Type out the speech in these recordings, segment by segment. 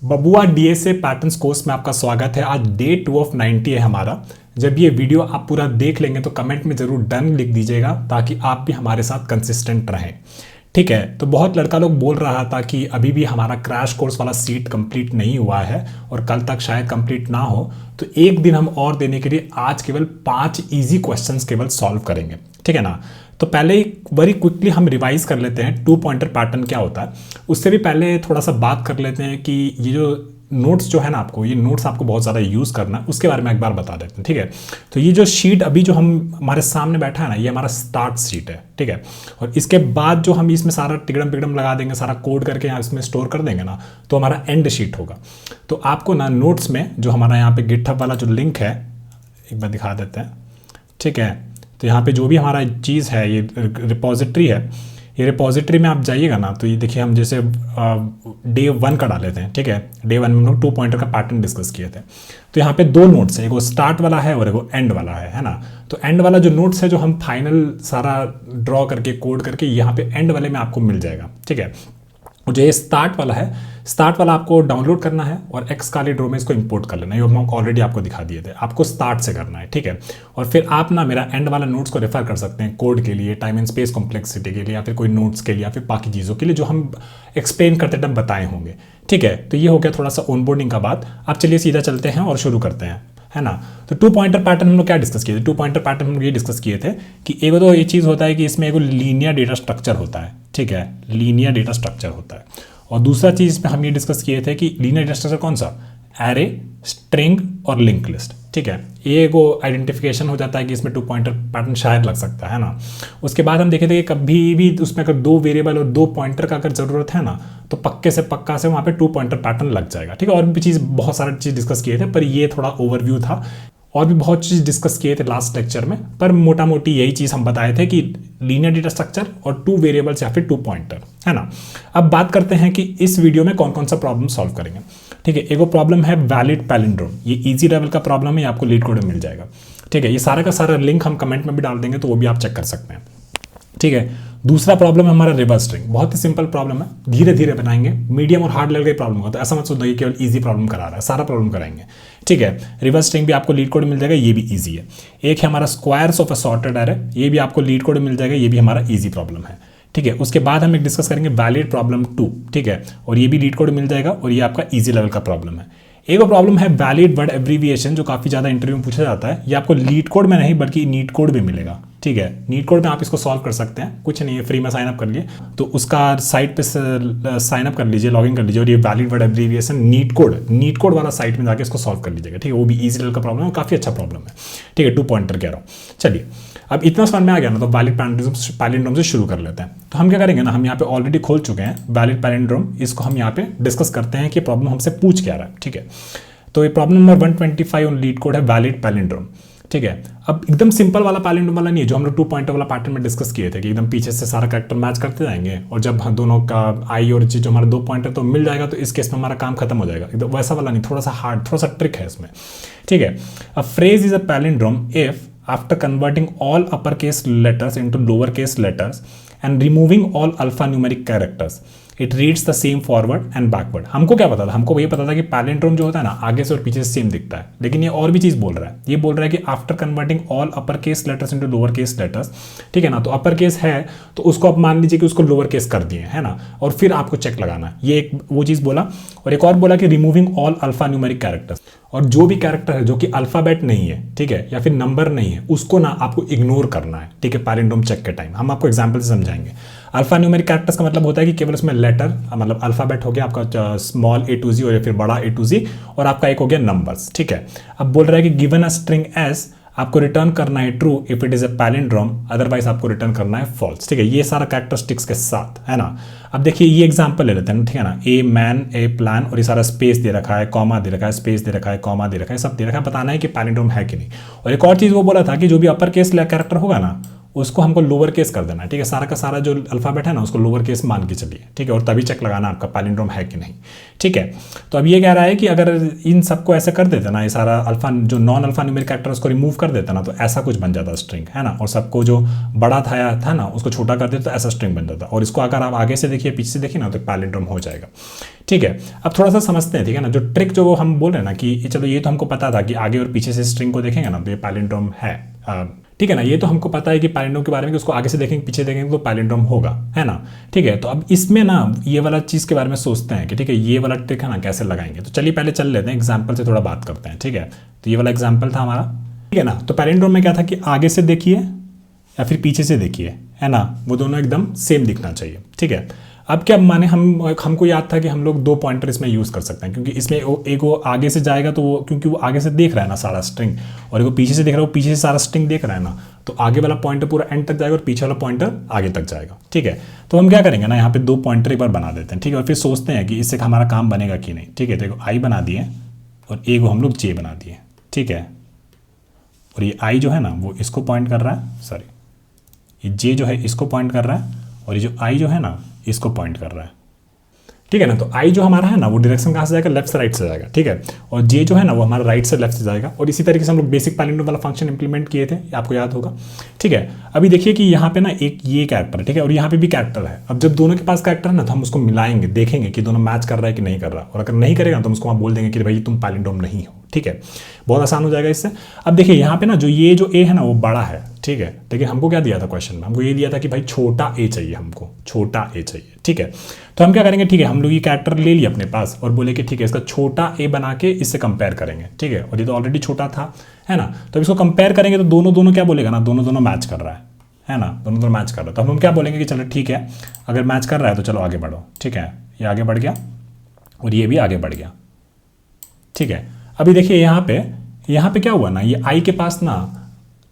बबुआ DSA patterns course में आपका स्वागत है। आज डे 2 ऑफ 90 है हमारा। जब ये वीडियो आप पूरा देख लेंगे तो कमेंट में जरूर डन लिख दीजिएगा ताकि आप भी हमारे साथ कंसिस्टेंट रहें। ठीक है, तो बहुत लड़का लोग बोल रहा था कि अभी भी हमारा क्रैश कोर्स वाला सीट कंप्लीट नहीं हुआ है और कल तक शायद कंप्लीट ना हो, तो एक दिन हम और देने के लिए आज केवल 5 इजी क्वेश्चंस केवल सॉल्व करेंगे। ठीक है ना। तो पहले वेरी क्विकली हम रिवाइज कर लेते हैं 2 पॉइंटर पैटर्न क्या होता है। उससे भी पहले थोड़ा सा बात कर लेते हैं कि ये जो नोट्स जो है ना, ये नोट्स आपको बहुत ज़्यादा यूज़ करना है, उसके बारे में एक बार बता देते हैं। ठीक है, तो ये जो शीट अभी जो हमारे सामने बैठा है ना, ये हमारा स्टार्ट शीट है। ठीक है, और इसके बाद जो हम इसमें सारा टिकड़म पिकड़म लगा देंगे, सारा कोड करके यहाँ इसमें स्टोर कर देंगे ना, तो हमारा एंड शीट होगा। तो आपको ना नोट्स में जो हमारा यहाँ पे गिटहब वाला जो लिंक है, एक बार दिखा देते हैं। ठीक है, तो यहाँ पे जो भी हमारा चीज़ है, ये रिपोजिटरी है, ये रिपोजिटरी में आप जाइएगा ना, तो ये देखिए हम जैसे डे 1 का डाले थे। ठीक है, डे 1 में हम लोग 2 पॉइंटर का पैटर्न डिस्कस किए थे। तो यहाँ पे 2 नोट्स है, एक वो स्टार्ट वाला है और एक वो एंड वाला है ना। तो एंड वाला जो नोट्स है, जो हम फाइनल सारा ड्रॉ करके कोड करके यहाँ पे एंड वाले में आपको मिल जाएगा। ठीक है, जो ये स्टार्ट वाला है, स्टार्ट वाला आपको डाउनलोड करना है और एक्सकालिड रो में इसको इंपोर्ट कर लेना है। ये हम ऑलरेडी आपको दिखा दिए थे, आपको स्टार्ट से करना है। ठीक है, और फिर आप ना मेरा एंड वाला नोट्स को रेफर कर सकते हैं कोड के लिए, टाइम एंड स्पेस कॉम्प्लेक्सिटी के लिए, या फिर कोई नोट्स के लिए, या फिर बाकी चीज़ों के लिए जो हम एक्सप्लेन करते टाइम बताए होंगे। ठीक है, तो ये हो गया थोड़ा सा ऑनबोर्डिंग का बात। आप चलिए सीधा चलते हैं और शुरू करते हैं, है ना। तो 2 पॉइंटर पैटर्न हम लोग क्या डिस्कस किए थे? 2 पॉइंटर पैटर्न हम लोग ये डिस्कस किए थे कि एक तो ये चीज़ होता है कि इसमें एक लीनियर डेटा स्ट्रक्चर होता है। ठीक है, लीनियर डेटा स्ट्रक्चर होता है। और दूसरा चीज़ इसमें हम ये डिस्कस किए थे कि लीनियर डेटा स्ट्रक्चर कौन सा? एरे, स्ट्रिंग और लिंक लिस्ट। ठीक है, ये को आइडेंटिफिकेशन हो जाता है कि इसमें 2 पॉइंटर पैटर्न शायद लग सकता है ना। उसके बाद हम देखे थे कि कभी भी उसमें अगर 2 वेरिएबल और 2 पॉइंटर का अगर ज़रूरत है ना, तो पक्के से पक्का से वहाँ पे 2 पॉइंटर पैटर्न लग जाएगा। ठीक है, और भी चीज़ बहुत सारी चीज़ डिस्कस किए थे, पर ये थोड़ा ओवरव्यू था। और भी बहुत चीज़ डिस्कस किए थे लास्ट लेक्चर में, पर मोटा मोटी यही चीज़ हम बताए थे कि लीनियर डेटा स्ट्रक्चर और 2 वेरिएबल्स या फिर 2 पॉइंटर, है ना। अब बात करते हैं कि इस वीडियो में कौन कौन सा प्रॉब्लम सॉल्व करेंगे। ठीक है, एक वो प्रॉब्लम है वैलिड पैलिंड्रोम। ये इजी लेवल का प्रॉब्लम है, ये आपको लीड कोड में मिल जाएगा। ठीक है, ये सारा का सारा लिंक हम कमेंट में भी डाल देंगे, तो वो भी आप चेक कर सकते हैं। ठीक है, दूसरा प्रॉब्लम है हमारा रिवर्स स्ट्रिंग। बहुत ही सिंपल प्रॉब्लम है, धीरे धीरे बनाएंगे। मीडियम और हार्ड लेवल का प्रॉब्लम होता है, ऐसा मत सोचिए केवल इजी प्रॉब्लम करा रहा है, सारा प्रॉब्लम कराएंगे। ठीक है, रिवर्स स्ट्रिंग भी आपको लीड कोड मिल जाएगा, ये भी इजी है। एक है हमारा स्क्वायर्स ऑफ असॉर्टेड एरे, ये भी आपको लीड कोड मिल जाएगा, ये भी हमारा इजी प्रॉब्लम है। ठीक है, उसके बाद हम एक डिस्कस करेंगे वैलिड प्रॉब्लम 2। ठीक है, और ये भी लीड कोड मिल जाएगा और ये आपका इजी लेवल का प्रॉब्लम है। एक प्रॉब्लम है वैलिड वर्ड एब्रीविएशन, जो काफ़ी ज़्यादा इंटरव्यू में पूछा जाता है। ये आपको लीड कोड में नहीं बल्कि नीट कोड में मिलेगा। ठीक है, नीट कोड में आप इसको सॉल्व कर सकते हैं, कुछ नहीं है, फ्री में साइन अप कर लिए, तो उसका साइट पे साइन अप कर लीजिए, लॉगिन कर लीजिए, और ये valid word abbreviation NeetCode वाला साइट में जाके इसको सॉल्व कर लीजिएगा। ठीक है, वो भी इजी लेवल का प्रॉब्लम है, काफ़ी अच्छा प्रॉब्लम है। ठीक है, 2 पॉइंटर कह रहा हूँ। चलिए, अब इतना समझ में आ गया ना, तो वैलिड पैलिंड्रोम से शुरू कर लेते हैं। तो हम क्या करेंगे ना, हम यहाँ पे ऑलरेडी खोल चुके हैं वैलिड पैलिंड्रोम, इसको हम यहाँ पे डिस्कस करते हैं कि प्रॉब्लम हमसे पूछ क्या रहा है। ठीक है, तो ये problem number 125 on leet code है वैलिड पैलिंड्रोम। ठीक है, अब एकदम सिंपल वाला पैलिंड्रोम वाला नहीं है जो हम लोग 2 पॉइंटर वाला पैटर्न में डिस्कस किए थे कि एकदम पीछे से सारा कैरेक्टर मैच करते जाएंगे और जब दोनों का आई और जी जो हमारा 2 पॉइंटर तो मिल जाएगा, तो इस केस में हमारा काम खत्म हो जाएगा। एकदम वैसा वाला नहीं, थोड़ा सा हार्ड, थोड़ा सा ट्रिक है इसमें। ठीक है, a phrase is a palindrome if after converting all uppercase letters into lowercase letters and removing all alphanumeric characters, it reads the same forward and backward। हमको क्या पता था? हमको ये पता था कि पैलिंड्रोम जो होता है ना, आगे से और पीछे से सेम दिखता है, लेकिन ये और भी चीज़ बोल रहा है। ये बोल रहा है कि after converting all upper case letters into lower case letters. ठीक है ना, तो अपर केस है तो उसको आप मान लीजिए कि उसको लोअर केस कर दिए, है ना, और फिर आपको चेक लगाना है। ये एक वो चीज़ बोला, और एक और बोला कि removing all alpha numeric characters, और जो भी कैरेक्टर है जो कि अल्फाबेट नहीं है, ठीक है, या फिर नंबर नहीं है, उसको ना आपको इग्नोर करना है। ठीक है, पैलिंड्रोम चेक के टाइम हम आपको एग्जांपल से समझाएंगे। अल्फा न्यूमेरिक कैरेक्टर्स का मतलब होता है कि केवल उसमें लेटर, मतलब अल्फाबेट हो गया आपका स्मॉल a to z और या फिर बड़ा a to z, और आपका एक हो गया नंबर्स। ठीक है, अब बोल रहा है कि गिवन अ स्ट्रिंग एस, आपको रिटर्न करना है true if it is a palindrome, otherwise आपको रिटर्न करना है फॉल्स। ठीक है, ये सारा कैरेक्टरिस्टिक्स के साथ, है ना। अब देखिए ये एग्जांपल ले लेते हैं, ठीक है ना। ए मैन, ए प्लान, और ये सारा स्पेस दे रखा है, कॉमा दे रखा है, स्पेस दे रखा है, कॉमा दे रखा है, सब दे रखा है, बताना है कि पैलिंड्रोम है कि नहीं। और एक और चीज़ वो बोला था कि जो भी अपर केस कैरेक्टर होगा ना, उसको हमको लोअर केस कर देना है, ठीक है। सारा का सारा जो अल्फ़ाबेट है ना उसको लोअर केस मान के चलिए, ठीक है, और तभी चेक लगाना आपका पैलिंड्रोम है कि नहीं, ठीक है। तो अब ये कह रहा है कि अगर इन सबको ऐसे कर देते ना, ये सारा अल्फा जो नॉन अल्फा न्यूमेरिक कैरेक्टर उसको रिमूव कर देता ना, तो ऐसा कुछ बन जाता स्ट्रिंग, है ना। और सबको जो बड़ा था ना उसको छोटा कर देता तो ऐसा स्ट्रिंग बन जाता। और इसको अगर आप आगे से देखिए पीछे से देखिए ना तो पैलिंड्रोम हो जाएगा, ठीक है। अब थोड़ा सा समझते हैं, ठीक है ना, जो ट्रिक जो हम बोल रहे हैं ना कि चलो ये तो हमको पता था कि आगे और पीछे से स्ट्रिंग को देखेंगे ना तो ये पैलिंड्रोम है, ठीक है ना। ये तो हमको पता है कि पैलिंड्रोम के बारे में कि उसको आगे से देखेंगे पीछे देखेंगे तो पैलिंड्रोम होगा, है ना, ठीक है। तो अब इसमें ना ये वाला चीज़ के बारे में सोचते हैं कि ठीक है ये वाला ट्रिक है ना कैसे लगाएंगे। तो चलिए पहले चल लेते हैं एग्जाम्पल से थोड़ा बात करते हैं, ठीक है। तो ये वाला एग्जाम्पल था हमारा, ठीक है ना। तो पैलिंड्रोम में क्या था कि आगे से देखिए या फिर पीछे से देखिए, है ना, वो दोनों एकदम सेम दिखना चाहिए, ठीक है। अब क्या माने हमको याद था कि हम लोग 2 पॉइंटर इसमें यूज़ कर सकते हैं, क्योंकि इसमें एक वो आगे से जाएगा तो वो क्योंकि वो आगे से देख रहा है ना सारा स्ट्रिंग, और वो पीछे से देख रहा है, वो पीछे से सारा स्ट्रिंग देख रहा है ना, तो आगे वाला पॉइंटर पूरा एंड तक जाएगा और पीछे वाला पॉइंटर आगे तक जाएगा, ठीक है। तो हम क्या करेंगे ना यहाँ पे 2 पॉइंटर एक बार बना देते हैं, ठीक है, और फिर सोचते हैं कि इससे हमारा काम बनेगा कि नहीं, ठीक है। देखो आई बना दिए और ए को हम लोग जे बना दिए, ठीक है। और ये आई जो है ना वो इसको पॉइंट कर रहा है, सॉरी ये जे जो है इसको पॉइंट कर रहा है, और ये जो आई जो है ना इसको पॉइंट कर रहा है, ठीक है ना। तो आई जो हमारा है ना वो डायरेक्शन कहाँ से जाएगा, लेफ्ट से राइट से जाएगा, ठीक है। और जे जो है ना वो हमारा राइट से लेफ्ट से जाएगा। और इसी तरीके से हम लोग बेसिक पैलिंड्रोम वाला फंक्शन इंप्लीमेंट किए थे, आपको याद होगा, ठीक है। अभी देखिए कि यहाँ पे ना एक ये कैरेक्टर है, ठीक है, और यहाँ पे भी कैरेक्टर है। अब जब दोनों के पास कैरेक्टर है ना तो हम उसको मिलाएंगे, देखेंगे कि दोनों मैच कर रहा है कि नहीं कर रहा, और अगर नहीं करेगा तो हम उसको वहाँ बोल देंगे कि भाई तुम पैलिंड्रोम नहीं हो, ठीक है। बहुत आसान हो जाएगा इससे। अब देखिए यहाँ पे ना जो ये जो ए है ना वो बड़ा है, ठीक है। देखिए हमको क्या दिया था क्वेश्चन में, हमको ये दिया था कि भाई छोटा ए चाहिए, हमको छोटा ए चाहिए, ठीक है। तो हम क्या करेंगे, ठीक है, हम लोग ये कैरेक्टर ले लिए अपने पास और बोले कि ठीक है इसका छोटा ए बना के इससे कंपेयर करेंगे, ठीक है। और ये तो ऑलरेडी छोटा था, है ना। तो इसको कंपेयर करेंगे तो दोनों क्या बोलेगा ना, दोनों मैच कर रहा है ना, दोनों मैच कर रहा है। तो हम क्या बोलेंगे कि चलो ठीक है अगर मैच कर रहा है तो चलो आगे बढ़ो, ठीक है। ये आगे बढ़ गया और ये भी आगे बढ़ गया, ठीक है। अभी देखिए यहाँ पे क्या हुआ ना, ये आई के पास ना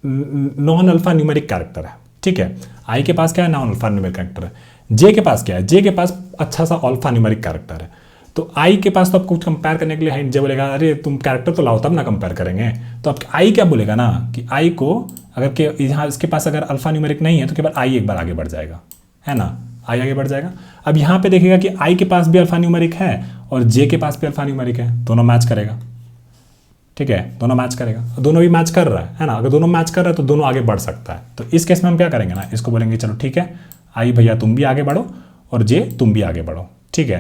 नॉन अल्फा न्यूमेरिक कैरेक्टर है, ठीक है। आई के पास क्या है, नॉन अल्फा न्यूमेरिक कैरेक्टर है। जे के पास क्या है, जे के पास अच्छा सा अल्फा न्यूमेरिक कैरेक्टर है। तो आई के पास तो आपको कंपेयर करने के लिए है, जे बोलेगा अरे तुम कैरेक्टर तो लाओ तब ना कंपेयर करेंगे। तो अब आई क्या बोलेगा ना कि आई को अगर के यहाँ इसके पास अगर अल्फा न्यूमेरिक नहीं है तो केवल आई एक बार आगे बढ़ जाएगा, है ना, आई आगे बढ़ जाएगा। अब यहाँ पे देखिएगा कि आई के पास भी अल्फा न्यूमेरिक है और जे के पास भी अल्फा न्यूमेरिक है, दोनों मैच करेगा, ठीक है, दोनों मैच करेगा, दोनों भी मैच कर रहा है ना। अगर दोनों मैच कर रहा है तो दोनों आगे बढ़ सकता है। तो इस केस में हम क्या करेंगे ना, इसको बोलेंगे चलो ठीक है आई भैया तुम भी आगे बढ़ो और जे तुम भी आगे बढ़ो, ठीक है।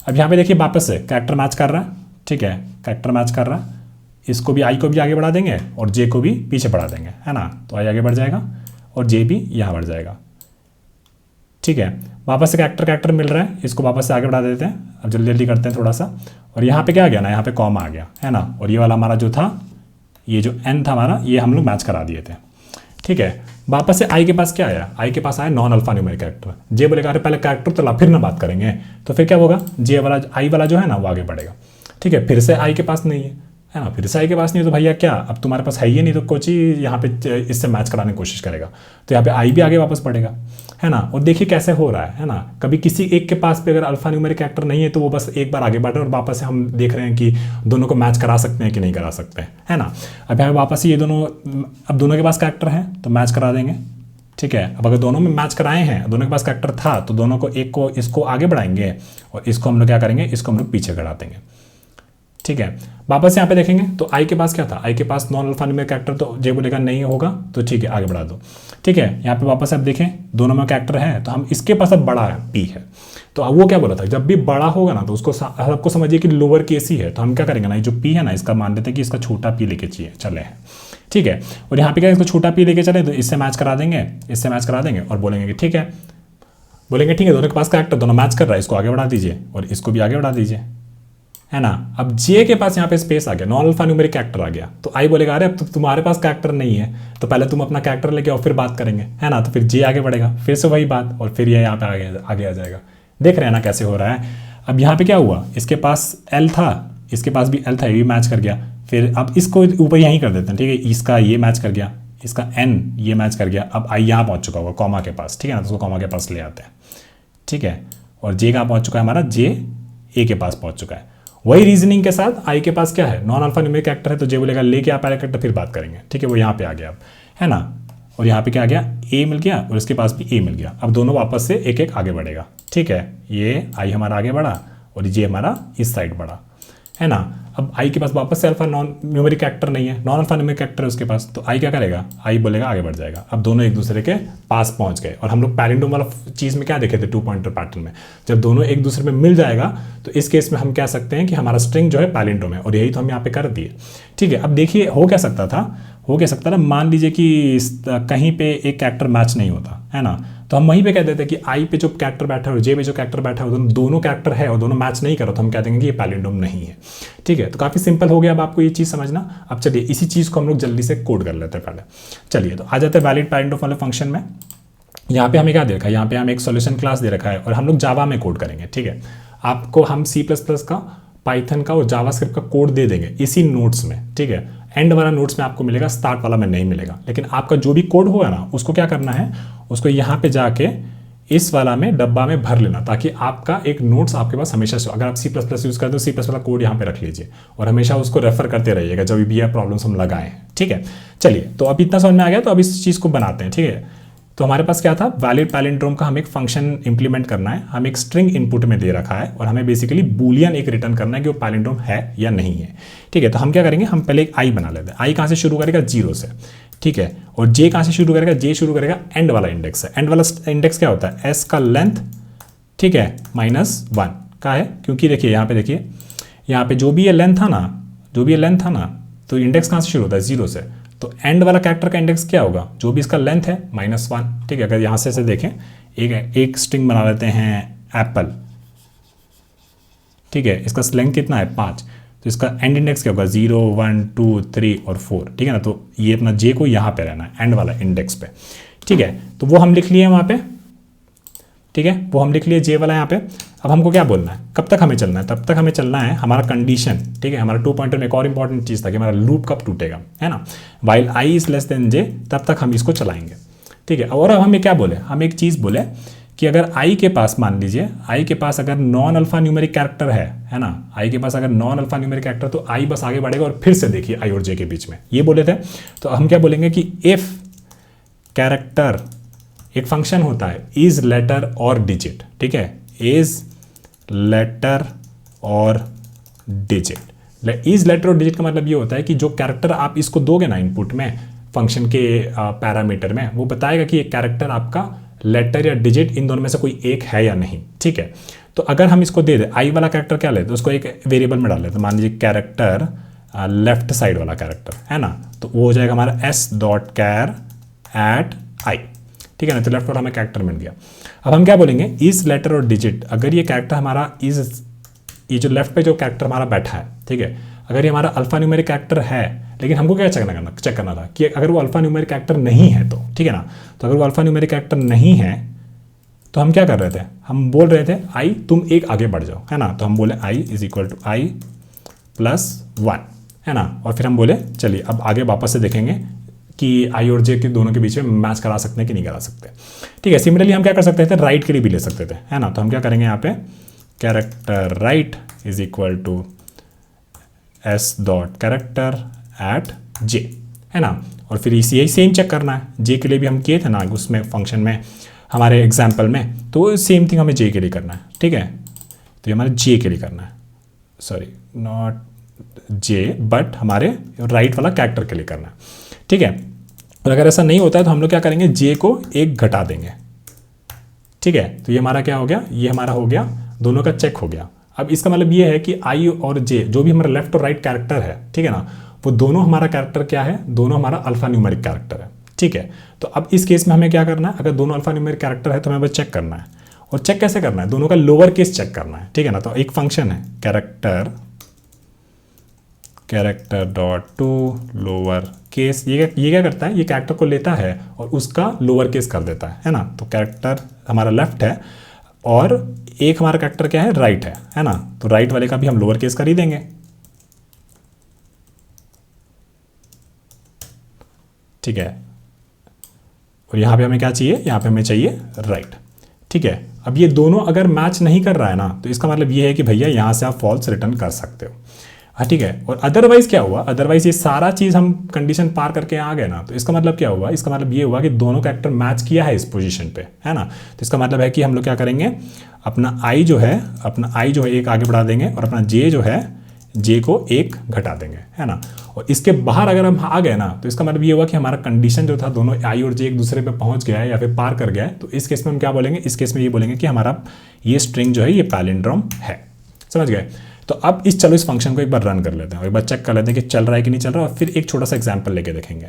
अब यहाँ पे देखिए वापस से कैरेक्टर मैच कर रहा है, ठीक है, कैरेक्टर मैच कर रहा है। इसको भी आई को भी आगे बढ़ा देंगे और जे को भी पीछे बढ़ा देंगे, है ना। तो आई आगे बढ़ जाएगा और जे भी यहाँ बढ़ जाएगा, ठीक है। वापस से कैरेक्टर मिल रहा है, इसको वापस से आगे बढ़ा देते हैं। अब जल्दी जल्दी करते हैं थोड़ा सा। और यहाँ पे क्या आ गया ना, यहाँ पे कॉमा आ गया, है ना। और ये वाला हमारा जो था, ये जो एन था हमारा, ये हम लोग मैच करा दिए थे, ठीक है। वापस से आई के पास क्या आया, आई के पास आया नॉन अल्फा न्यूमेरिक कैरेक्टर। जे बोलेगा अरे पहले कैरेक्टर तो ला फिर ना बात करेंगे। तो फिर क्या होगा, जे वाला आई वाला जो है ना वो आगे बढ़ेगा, ठीक है। फिर से आई के पास नहीं है ना, फिर से आई के पास नहीं है तो भैया क्या, अब तुम्हारे पास है ही नहीं तो कोची यहाँ पे इससे मैच कराने की कोशिश करेगा। तो यहाँ पे आई भी आगे वापस बढ़ेगा, है ना। और देखिए कैसे हो रहा है ना, कभी किसी एक के पास पे अगर अल्फा न्यूमेरिक कैरेक्टर नहीं है तो वो बस एक बार आगे बढ़ रहा है और वापस से हम देख रहे हैं कि दोनों को मैच करा सकते हैं कि नहीं करा सकते हैं, है ना। अब यहाँ वापस ये दोनों, अब दोनों के पास कैरेक्टर है तो मैच करा देंगे, ठीक है। अब अगर दोनों में मैच कराए हैं, दोनों के पास कैरेक्टर था तो दोनों को, एक को इसको आगे बढ़ाएंगे और इसको हम लोग क्या करेंगे, इसको हम लोग पीछे करा देंगे, ठीक है। वापस यहाँ पे देखेंगे तो आई के पास क्या था, आई के पास नॉन अल्फा न्यूमेरिक कैरेक्टर, तो जे बोलेगा नहीं होगा तो ठीक है आगे बढ़ा दो, ठीक है। यहाँ पे वापस आप देखें दोनों में कैरेक्टर है तो हम इसके पास अब बड़ा है पी है। तो अब वो क्या बोला था, जब भी बड़ा होगा ना तो उसको आपको समझिए कि लोअर केस ही है। तो हम क्या करेंगे ना, जो पी है ना इसका मान लेते हैं कि इसका छोटा पी लेके चले हैं, ठीक है। और यहाँ पे क्या इसको छोटा पी लेके चले तो इससे मैच करा देंगे, इससे मैच करा देंगे और बोलेंगे कि ठीक है, दोनों के पास कैरेक्टर, दोनों मैच कर रहा है, इसको आगे बढ़ा दीजिए और इसको भी आगे बढ़ा दीजिए, है ना। अब जे के पास यहाँ पे स्पेस आ गया, नॉन अल्फा न्यूमेरिक कैरेक्टर आ गया। तो आई बोलेगा अरे अब तो तुम्हारे पास कैरेक्टर नहीं है तो पहले तुम अपना कैरेक्टर लेके आओ फिर बात करेंगे, है ना। तो फिर जे आगे बढ़ेगा, फिर से वही बात, और फिर ये यहाँ पे आगे आ जाएगा। देख रहे हैं ना कैसे हो रहा है। अब यहाँ पे क्या हुआ, इसके पास एल था, इसके पास भी एल था, ये भी मैच कर गया। फिर अब इसको ऊपर यहीं कर देते हैं, ठीक है। इसका ये मैच कर गया, इसका एन ये मैच कर गया। अब आई यहाँ पहुँच चुका होगा कॉमा के पास, ठीक है ना। तो उसको कॉमा के पास ले आते हैं, ठीक है। और जे कहाँ पहुँच चुका है हमारा, जे ए के पास पहुँच चुका है। वही रीजनिंग के साथ आई के पास क्या है, नॉन अल्फा न्यूमेरिक कैरेक्टर है तो जे बोलेगा लेके आप पहले कैरेक्टर फिर बात करेंगे, ठीक है। वो यहाँ पे आ गया अब, है ना। और यहाँ पे क्या आ गया, ए मिल गया और इसके पास भी ए मिल गया। अब दोनों वापस से एक एक आगे बढ़ेगा, ठीक है। ये आई हमारा आगे बढ़ा और जे हमारा इस साइड बढ़ा, है ना। अब आई के पास वापस से अल्फा नॉन न्यूमेरिक कैरेक्टर नहीं है, नॉन अल्फा न्यूमेरिक कैरेक्टर है उसके पास, तो आई क्या करेगा, आई बोलेगा आगे बढ़ जाएगा। अब दोनों एक दूसरे के पास पहुंच गए। और हम लोग पैलिंड्रोम वाला चीज़ में क्या देखे थे, 2 पॉइंटर पैटर्न में, जब दोनों एक दूसरे में मिल जाएगा तो इस केस में हम कह सकते हैं कि हमारा स्ट्रिंग जो है पैलिंड्रोम है, और यही तो हम यहाँ पे कर दिए, ठीक है। अब देखिए हो क्या सकता था, मान लीजिए कि कहीं पे एक कैरेक्टर मैच नहीं होता है ना, तो हम वहीं पे कह देते हैं कि आई पे जो कैरेक्टर बैठा है और जे पे जो कैरेक्टर बैठा है दोनों कैरेक्टर है और दोनों मैच नहीं करो, तो हम कह देंगे कि ये पैलिंड्रोम नहीं है, ठीक है। तो काफ़ी सिंपल हो गया अब आपको ये चीज़ समझना। अब चलिए इसी चीज़ को हम लोग जल्दी से कोड कर लेते हैं पहले। चलिए तो आ जाते हैं वैलिड पैलिंड्रोम वाले फंक्शन में। यहाँ पे हमें क्या दे रखा है, यहाँ पे हमें एक सॉल्यूशन क्लास दे रखा है और हम लोग जावा में कोड करेंगे, ठीक है। आपको हम C++ का, पाइथन का और जावास्क्रिप्ट का कोड दे देंगे इसी नोट्स में, ठीक है। एंड वाला नोट्स में आपको मिलेगा, स्टार्ट वाला में नहीं मिलेगा। लेकिन आपका जो भी कोड होगा ना, उसको क्या करना है, उसको यहाँ पे जाके इस वाला में डब्बा में भर लेना, ताकि आपका एक नोट्स आपके पास हमेशा से, अगर आप C++ यूज़ करते हो C++ वाला कोड यहाँ पे रख लीजिए और हमेशा उसको रेफर करते रहिएगा जब भी यह प्रॉब्लम्स हम लगाएं, ठीक है। चलिए तो अब इतना समझ में आ गया, तो अब इस चीज़ को बनाते हैं, ठीक है। तो हमारे पास क्या था, वैलिड पैलिंड्रोम का हम एक फंक्शन इंप्लीमेंट करना है, हम एक स्ट्रिंग इनपुट में दे रखा है और हमें बेसिकली बूलियन एक रिटर्न करना है कि वो पैलिंड्रोम है या नहीं है, ठीक है। तो हम क्या करेंगे, हम पहले एक आई बना लेते हैं। आई कहाँ से शुरू करेगा, 0 से, ठीक है। और जे कहाँ से शुरू करेगा, जे शुरू करेगा एंड वाला इंडेक्स है। एंड वाला इंडेक्स क्या होता है, एस का लेंथ, ठीक है, -1 का है, क्योंकि देखिए यहाँ पे जो भी ये लेंथ था ना, तो इंडेक्स कहाँ से शुरू होता है, 0 से। तो एंड वाला कैरेक्टर का इंडेक्स क्या होगा, जो भी इसका लेंथ है, -1, ठीक है। अगर यहाँ से देखें, एक स्ट्रिंग बना लेते हैं एप्पल, ठीक है। इसका लेंथ कितना है, 5, तो इसका एंड इंडेक्स क्या होगा, 0, 1, 2, 3 और 4, ठीक है ना। तो ये अपना जे को यहाँ पे रहना है, एंड वाला इंडेक्स पे, ठीक है। तो वो हम लिख लिए वहाँ पे, ठीक है, वो हम लिख लिए जे वाला यहाँ पे। अब हमको क्या बोलना है, कब तक हमें चलना है, तब तक हमें चलना है हमारा कंडीशन, ठीक है। हमारा 2 पॉइंटर में एक और इंपॉर्टेंट चीज़ था कि हमारा लूप कब टूटेगा, है ना। While i is less than j, तब तक हम इसको चलाएंगे, ठीक है। और अब हमें क्या बोले, हम एक चीज़ बोले कि अगर आई के पास, मान लीजिए आई के पास अगर नॉन अल्फा न्यूमेरिक कैरेक्टर है ना, आई के पास अगर नॉन अल्फा न्यूमेरिक कैरेक्टर, तो आई बस आगे बढ़ेगा और फिर से देखिए आई और जे के बीच में, ये बोले थे। तो हम क्या बोलेंगे कि इफ कैरेक्टर, एक फंक्शन होता है इज लेटर और डिजिट, ठीक है, इज लेटर और डिजिट। इज लेटर और डिजिट का मतलब ये होता है कि जो कैरेक्टर आप इसको दोगे ना इनपुट में, फंक्शन के पैरामीटर में, वो बताएगा कि ये कैरेक्टर आपका लेटर या डिजिट इन दोनों में से कोई एक है या नहीं, ठीक है। तो अगर हम इसको दे दें, आई वाला कैरेक्टर क्या लेते हैं, उसको एक वेरिएबल में डाल लेते हैं, मान लीजिए कैरेक्टर लेफ्ट साइड वाला कैरेक्टर है ना, तो वो हो जाएगा हमारा s.char at i, ठीक है ना। तो लेफ्ट वाला हमें कैरेक्टर मिल गया। अब हम क्या बोलेंगे, इस लेटर और डिजिट, अगर ये कैरेक्टर हमारा ये जो लेफ्ट पे जो कैरेक्टर हमारा बैठा है, ठीक है, अगर ये हमारा अल्फा न्यूमेरिक कैरेक्टर है, लेकिन हमको क्या चेक करना था कि अगर वो अल्फा न्यूमेरिक कैरेक्टर नहीं है तो, ठीक है ना। तो अगर वो अल्फा न्यूमेरिक कैरेक्टर नहीं है तो हम क्या कर रहे थे, हम बोल रहे थे आई तुम एक आगे बढ़ जाओ, है ना। तो हम बोले आई इज इक्वल टू आई +1, है ना। और फिर हम बोले चलिए अब आगे वापस से देखेंगे कि आई और जे के दोनों के बीच में मैच करा सकते हैं कि नहीं करा सकते, ठीक है। सिमिलरली हम क्या कर सकते थे, राइट के लिए भी ले सकते थे, है ना। तो हम क्या करेंगे यहाँ पे, character right is equal to s.character at j, है ना। और फिर इसी यही सेम चेक करना है, जे के लिए भी हम किए थे ना उसमें फंक्शन में, हमारे एग्जाम्पल में, तो सेम थिंग हमें जे के लिए करना है, ठीक है। तो ये हमारे जे के लिए करना है, सॉरी नॉट जे बट हमारे राइट वाला कैरेक्टर के लिए करना है, ठीक है। और अगर ऐसा नहीं होता है तो हम लोग क्या करेंगे, जे को एक घटा देंगे, ठीक है। तो ये हमारा क्या हो गया, ये हमारा हो गया, दोनों का चेक हो गया। अब इसका मतलब ये है कि आई और जे जो भी हमारा लेफ्ट और राइट कैरेक्टर है, ठीक है ना, वो दोनों हमारा कैरेक्टर क्या है, दोनों हमारा अल्फा न्यूमेरिक कैरेक्टर है, ठीक है। तो अब इस केस में हमें क्या करना है, अगर दोनों अल्फा न्यूमेरिक कैरेक्टर है तो हमें बस चेक करना है, और चेक कैसे करना है, दोनों का लोअर केस चेक करना है, ठीक है ना। तो एक फंक्शन है character dot to lower case, ये क्या करता है, ये कैरेक्टर को लेता है और उसका लोअर केस कर देता है ना। तो कैरेक्टर हमारा लेफ्ट है और एक हमारा कैरेक्टर क्या है, राइट है ना। तो राइट वाले का भी हम लोअर केस कर ही देंगे, ठीक है। और यहाँ पे हमें क्या चाहिए, यहाँ पे हमें चाहिए राइट, ठीक है। अब ये दोनों अगर मैच नहीं कर रहा है ना, तो इसका मतलब ये है कि भैया यहाँ से आप फॉल्स रिटर्न कर सकते हो। हाँ ठीक है। और अदरवाइज क्या हुआ, अदरवाइज ये सारा चीज़ हम कंडीशन पार करके आ गए ना, तो इसका मतलब क्या हुआ, इसका मतलब ये हुआ कि दोनों कैरेक्टर मैच किया है इस पोजीशन पे, है ना। तो इसका मतलब है कि हम लोग क्या करेंगे, अपना आई जो है एक आगे बढ़ा देंगे और अपना जे जो है जे को एक घटा देंगे, है ना। और इसके बाहर अगर हम आ गए ना, तो इसका मतलब ये हुआ कि हमारा कंडीशन जो था दोनों आई और जे एक दूसरे पे पहुंच गया है या फिर पार कर गया है। तो इस केस में हम क्या बोलेंगे, इस केस में ये बोलेंगे कि हमारा ये स्ट्रिंग जो है ये पैलिंड्रोम है। समझ गए। तो अब चलो इस फंक्शन को एक बार रन कर लेते हैं और एक बार चेक कर लेते हैं कि चल रहा है कि नहीं चल रहा, और फिर एक छोटा सा एग्जाम्पल लेके देखेंगे।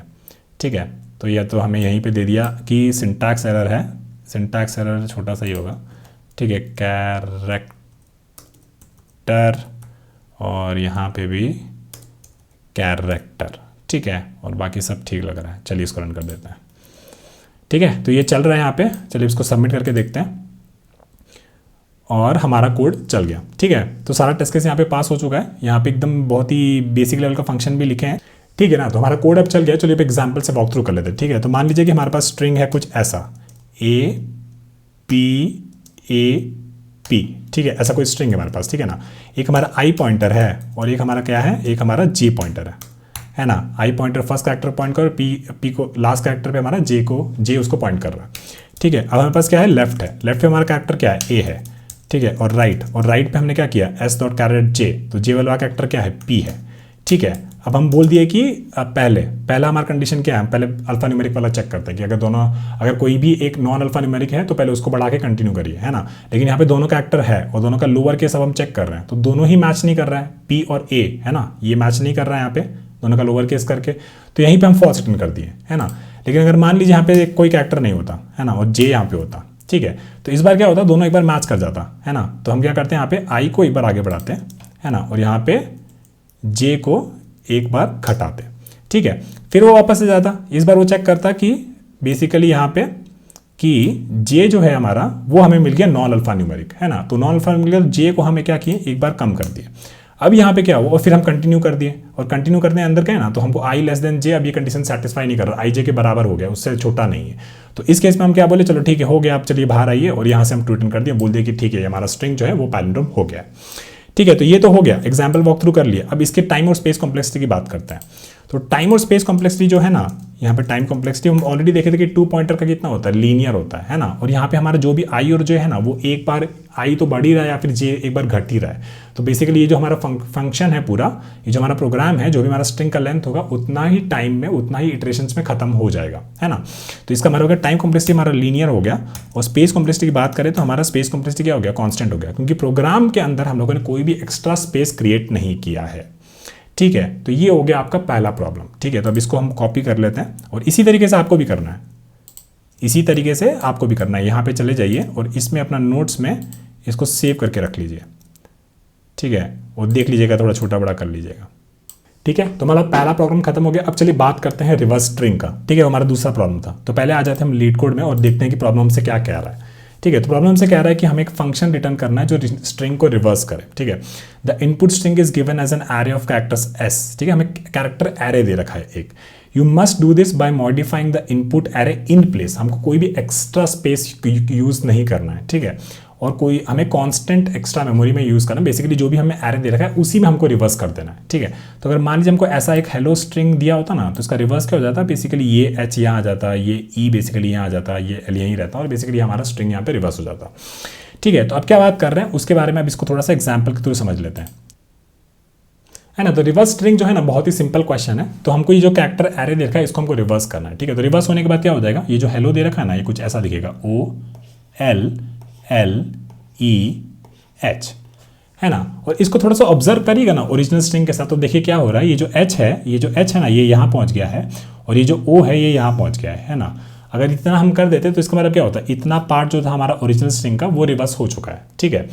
ठीक है, तो यह तो हमें यहीं पे दे दिया कि सिंटैक्स एरर है, सिंटैक्स एरर छोटा सा ही होगा। ठीक है, कैरेक्टर और यहाँ पे भी कैरेक्टर। ठीक है, और बाकी सब ठीक लग रहा है। चलिए इसको रन कर देते हैं। ठीक है, तो ये चल रहा है यहाँ पे। चलिए इसको सबमिट करके देखते हैं और हमारा कोड चल गया। ठीक है, तो सारा टेस्ट केस यहाँ पे पास हो चुका है। यहाँ पे एकदम बहुत ही बेसिक लेवल का फंक्शन भी लिखे हैं। ठीक है ना, तो हमारा कोड अब चल गया। चलिए अब एग्जाम्पल से वॉक थ्रू कर लेते हैं। ठीक है, तो मान लीजिए कि हमारे पास स्ट्रिंग है कुछ ऐसा A P A P। ठीक है, ऐसा कोई स्ट्रिंग है हमारे पास। ठीक है ना, एक हमारा आई पॉइंटर है और एक हमारा क्या है, एक हमारा जे पॉइंटर है ना। आई पॉइंटर फर्स्ट कैरेक्टर पॉइंट कर, पी को लास्ट कैरेक्टर पे हमारा जे उसको पॉइंट कर रहा है। ठीक है, अब हमारे पास क्या है, लेफ्ट है। लेफ्ट पे हमारा कैरेक्टर क्या है, ए है। ठीक है, और राइट पे हमने क्या किया, एस डॉट कैरेट जे, तो जे वाला कैरेक्टर क्या है, पी है। ठीक है, अब हम बोल दिए कि पहला हमारा कंडीशन क्या है, हम पहले अल्फा न्यूमेरिक वाला चेक करते हैं कि अगर कोई भी एक नॉन अल्फा न्यूमेरिक है तो पहले उसको बढ़ा के कंटिन्यू करिए, है ना। लेकिन यहाँ पे दोनों कैरेक्टर है और दोनों का लोअर केस अब हम चेक कर रहे हैं, तो दोनों ही मैच नहीं कर रहा है, पी और ए, है ना, ये मैच नहीं कर रहा है यहाँ पे दोनों का लोअर केस करके, तो यहीं पे हम फॉल्स रिटर्न कर दिए, है ना। लेकिन अगर मान लीजिए यहाँ पे कोई कैरेक्टर नहीं होता, है ना, और जे यहाँ पे होता, ठीक है, तो इस बार क्या होता, दोनों एक बार मैच कर जाता, है ना। तो हम क्या करते हैं, यहाँ पे आई को एक बार आगे बढ़ाते हैं, है ना, और यहाँ पे जे को एक बार घटाते। ठीक है, फिर वो वापस से जाता, इस बार वो चेक करता कि बेसिकली यहाँ पे कि जे जो है हमारा वो हमें मिल गया नॉन अल्फा न्यूमेरिक, है ना। तो नॉन अल्फा न्यूमेरिक जे को हमें क्या किए, एक बार कम कर दिए। अब यहाँ पे क्या हुआ, और फिर हम कंटिन्यू कर दिए, और कंटिन्यू करने अंदर क्या है ना, तो हमको आई लेस देन जे, अब ये कंडीशन सेटिस्फाई नहीं कर रहा, आई जे के बराबर हो गया, उससे छोटा नहीं है। तो इस केस में हम क्या बोले, चलो ठीक है हो गया, आप चलिए बाहर आइए, और यहाँ से हम रिटर्न कर दिए, बोल दिए कि ठीक है हमारा स्ट्रिंग जो है वो पैलिंड्रोम हो गया। ठीक है, तो ये तो हो गया, एग्जाम्पल वॉक थ्रू कर लिया। अब इसके टाइम और स्पेस कॉम्प्लेक्सिटी की बात करते हैं। तो टाइम और स्पेस कॉम्प्लेक्सिटी जो है ना, यहाँ पे टाइम कॉम्प्लेक्सिटी हम ऑलरेडी देखे थे कि 2 पॉइंटर का कितना होता है, लीनियर होता है ना। और यहाँ पे हमारा जो भी आई और जे है ना, वो एक बार आई तो बढ़ ही रहा है या फिर जे एक बार घट ही रहा है। तो बेसिकली ये जो हमारा फंक्शन है पूरा, ये जो हमारा प्रोग्राम है, जो भी हमारा स्ट्रिंग का लेंथ होगा उतना ही टाइम में, उतना ही इटरेशंस में खत्म हो जाएगा, है ना। तो इसका मतलब टाइम कॉम्प्लेक्सिटी हमारा लीनियर हो गया। और स्पेस कॉम्प्लेक्सिटी की बात करें तो हमारा स्पेस कॉम्प्लेक्सिटी क्या हो गया, कॉन्स्टेंट हो गया, क्योंकि प्रोग्राम के अंदर हम लोगों ने कोई भी एक्स्ट्रा स्पेस क्रिएट नहीं किया है। ठीक है, तो ये हो गया आपका पहला प्रॉब्लम। ठीक है, तो अब इसको हम कॉपी कर लेते हैं, और इसी तरीके से आपको भी करना है, इसी तरीके से आपको भी करना है। यहाँ पे चले जाइए और इसमें अपना नोट्स में इसको सेव करके रख लीजिए। ठीक है, और देख लीजिएगा, थोड़ा छोटा बड़ा कर लीजिएगा। ठीक है, तो हमारा पहला प्रॉब्लम खत्म हो गया। अब चलिए बात करते हैं रिवर्स स्ट्रिंग का। ठीक है, हमारा दूसरा प्रॉब्लम था। तो पहले आ जाते हैं हम लीड कोड में और देखते हैं कि प्रॉब्लम से क्या कह रहा है। ठीक है, तो प्रॉब्लम से कह रहा है कि हमें एक फंक्शन रिटर्न करना है जो स्ट्रिंग को रिवर्स करे। ठीक है, the input string is given as an array of characters s. ठीक है, हमें कैरेक्टर एरे दे रखा है एक। You must do this by modifying the input array in place. हमको कोई भी एक्स्ट्रा स्पेस यूज नहीं करना है। ठीक है, और कोई हमें कांस्टेंट एक्स्ट्रा मेमोरी में यूज़ करना है। बेसिकली जो भी हमें एरे दे रखा है उसी में हमको रिवर्स कर देना है। ठीक है, तो अगर मान लीजिए हमको ऐसा एक हेलो स्ट्रिंग दिया होता ना, तो इसका रिवर्स क्या हो जाता है, बेसिकली ये एच यहाँ आ जाता, ये ई बेसिकली यहाँ आ जाता, ये एल यहीं रहता, और बेसिकली हमारा स्ट्रिंग यहाँ पे रिवर्स हो जाता। ठीक है, तो अब क्या बात कर रहे हैं उसके बारे में, अब इसको थोड़ा सा एग्जाम्पल के थ्रू समझ लेते हैं, है ना। तो रिवर्स स्ट्रिंग जो है ना, बहुत ही सिंपल क्वेश्चन है। तो हमको ये जो कैरेक्टर एरे दे रखा है इसको हमको रिवर्स करना है। ठीक है, तो रिवर्स होने के बाद क्या हो जाएगा, ये जो हेलो दे रखा है ना, ये कुछ ऐसा दिखेगा, O L L E H, है ना। और इसको थोड़ा सा ऑब्जर्व करिएगा ना ओरिजिनल स्ट्रिंग के साथ, तो देखिए क्या हो रहा है, ये जो एच है ना, ये यहाँ पहुँच गया है, और ये जो ओ है ये यहाँ पहुँच गया है ना। अगर इतना हम कर देते तो इसका मतलब क्या होता है, इतना पार्ट जो था हमारा ओरिजिनल स्ट्रिंग का वो रिवर्स हो चुका है। ठीक है,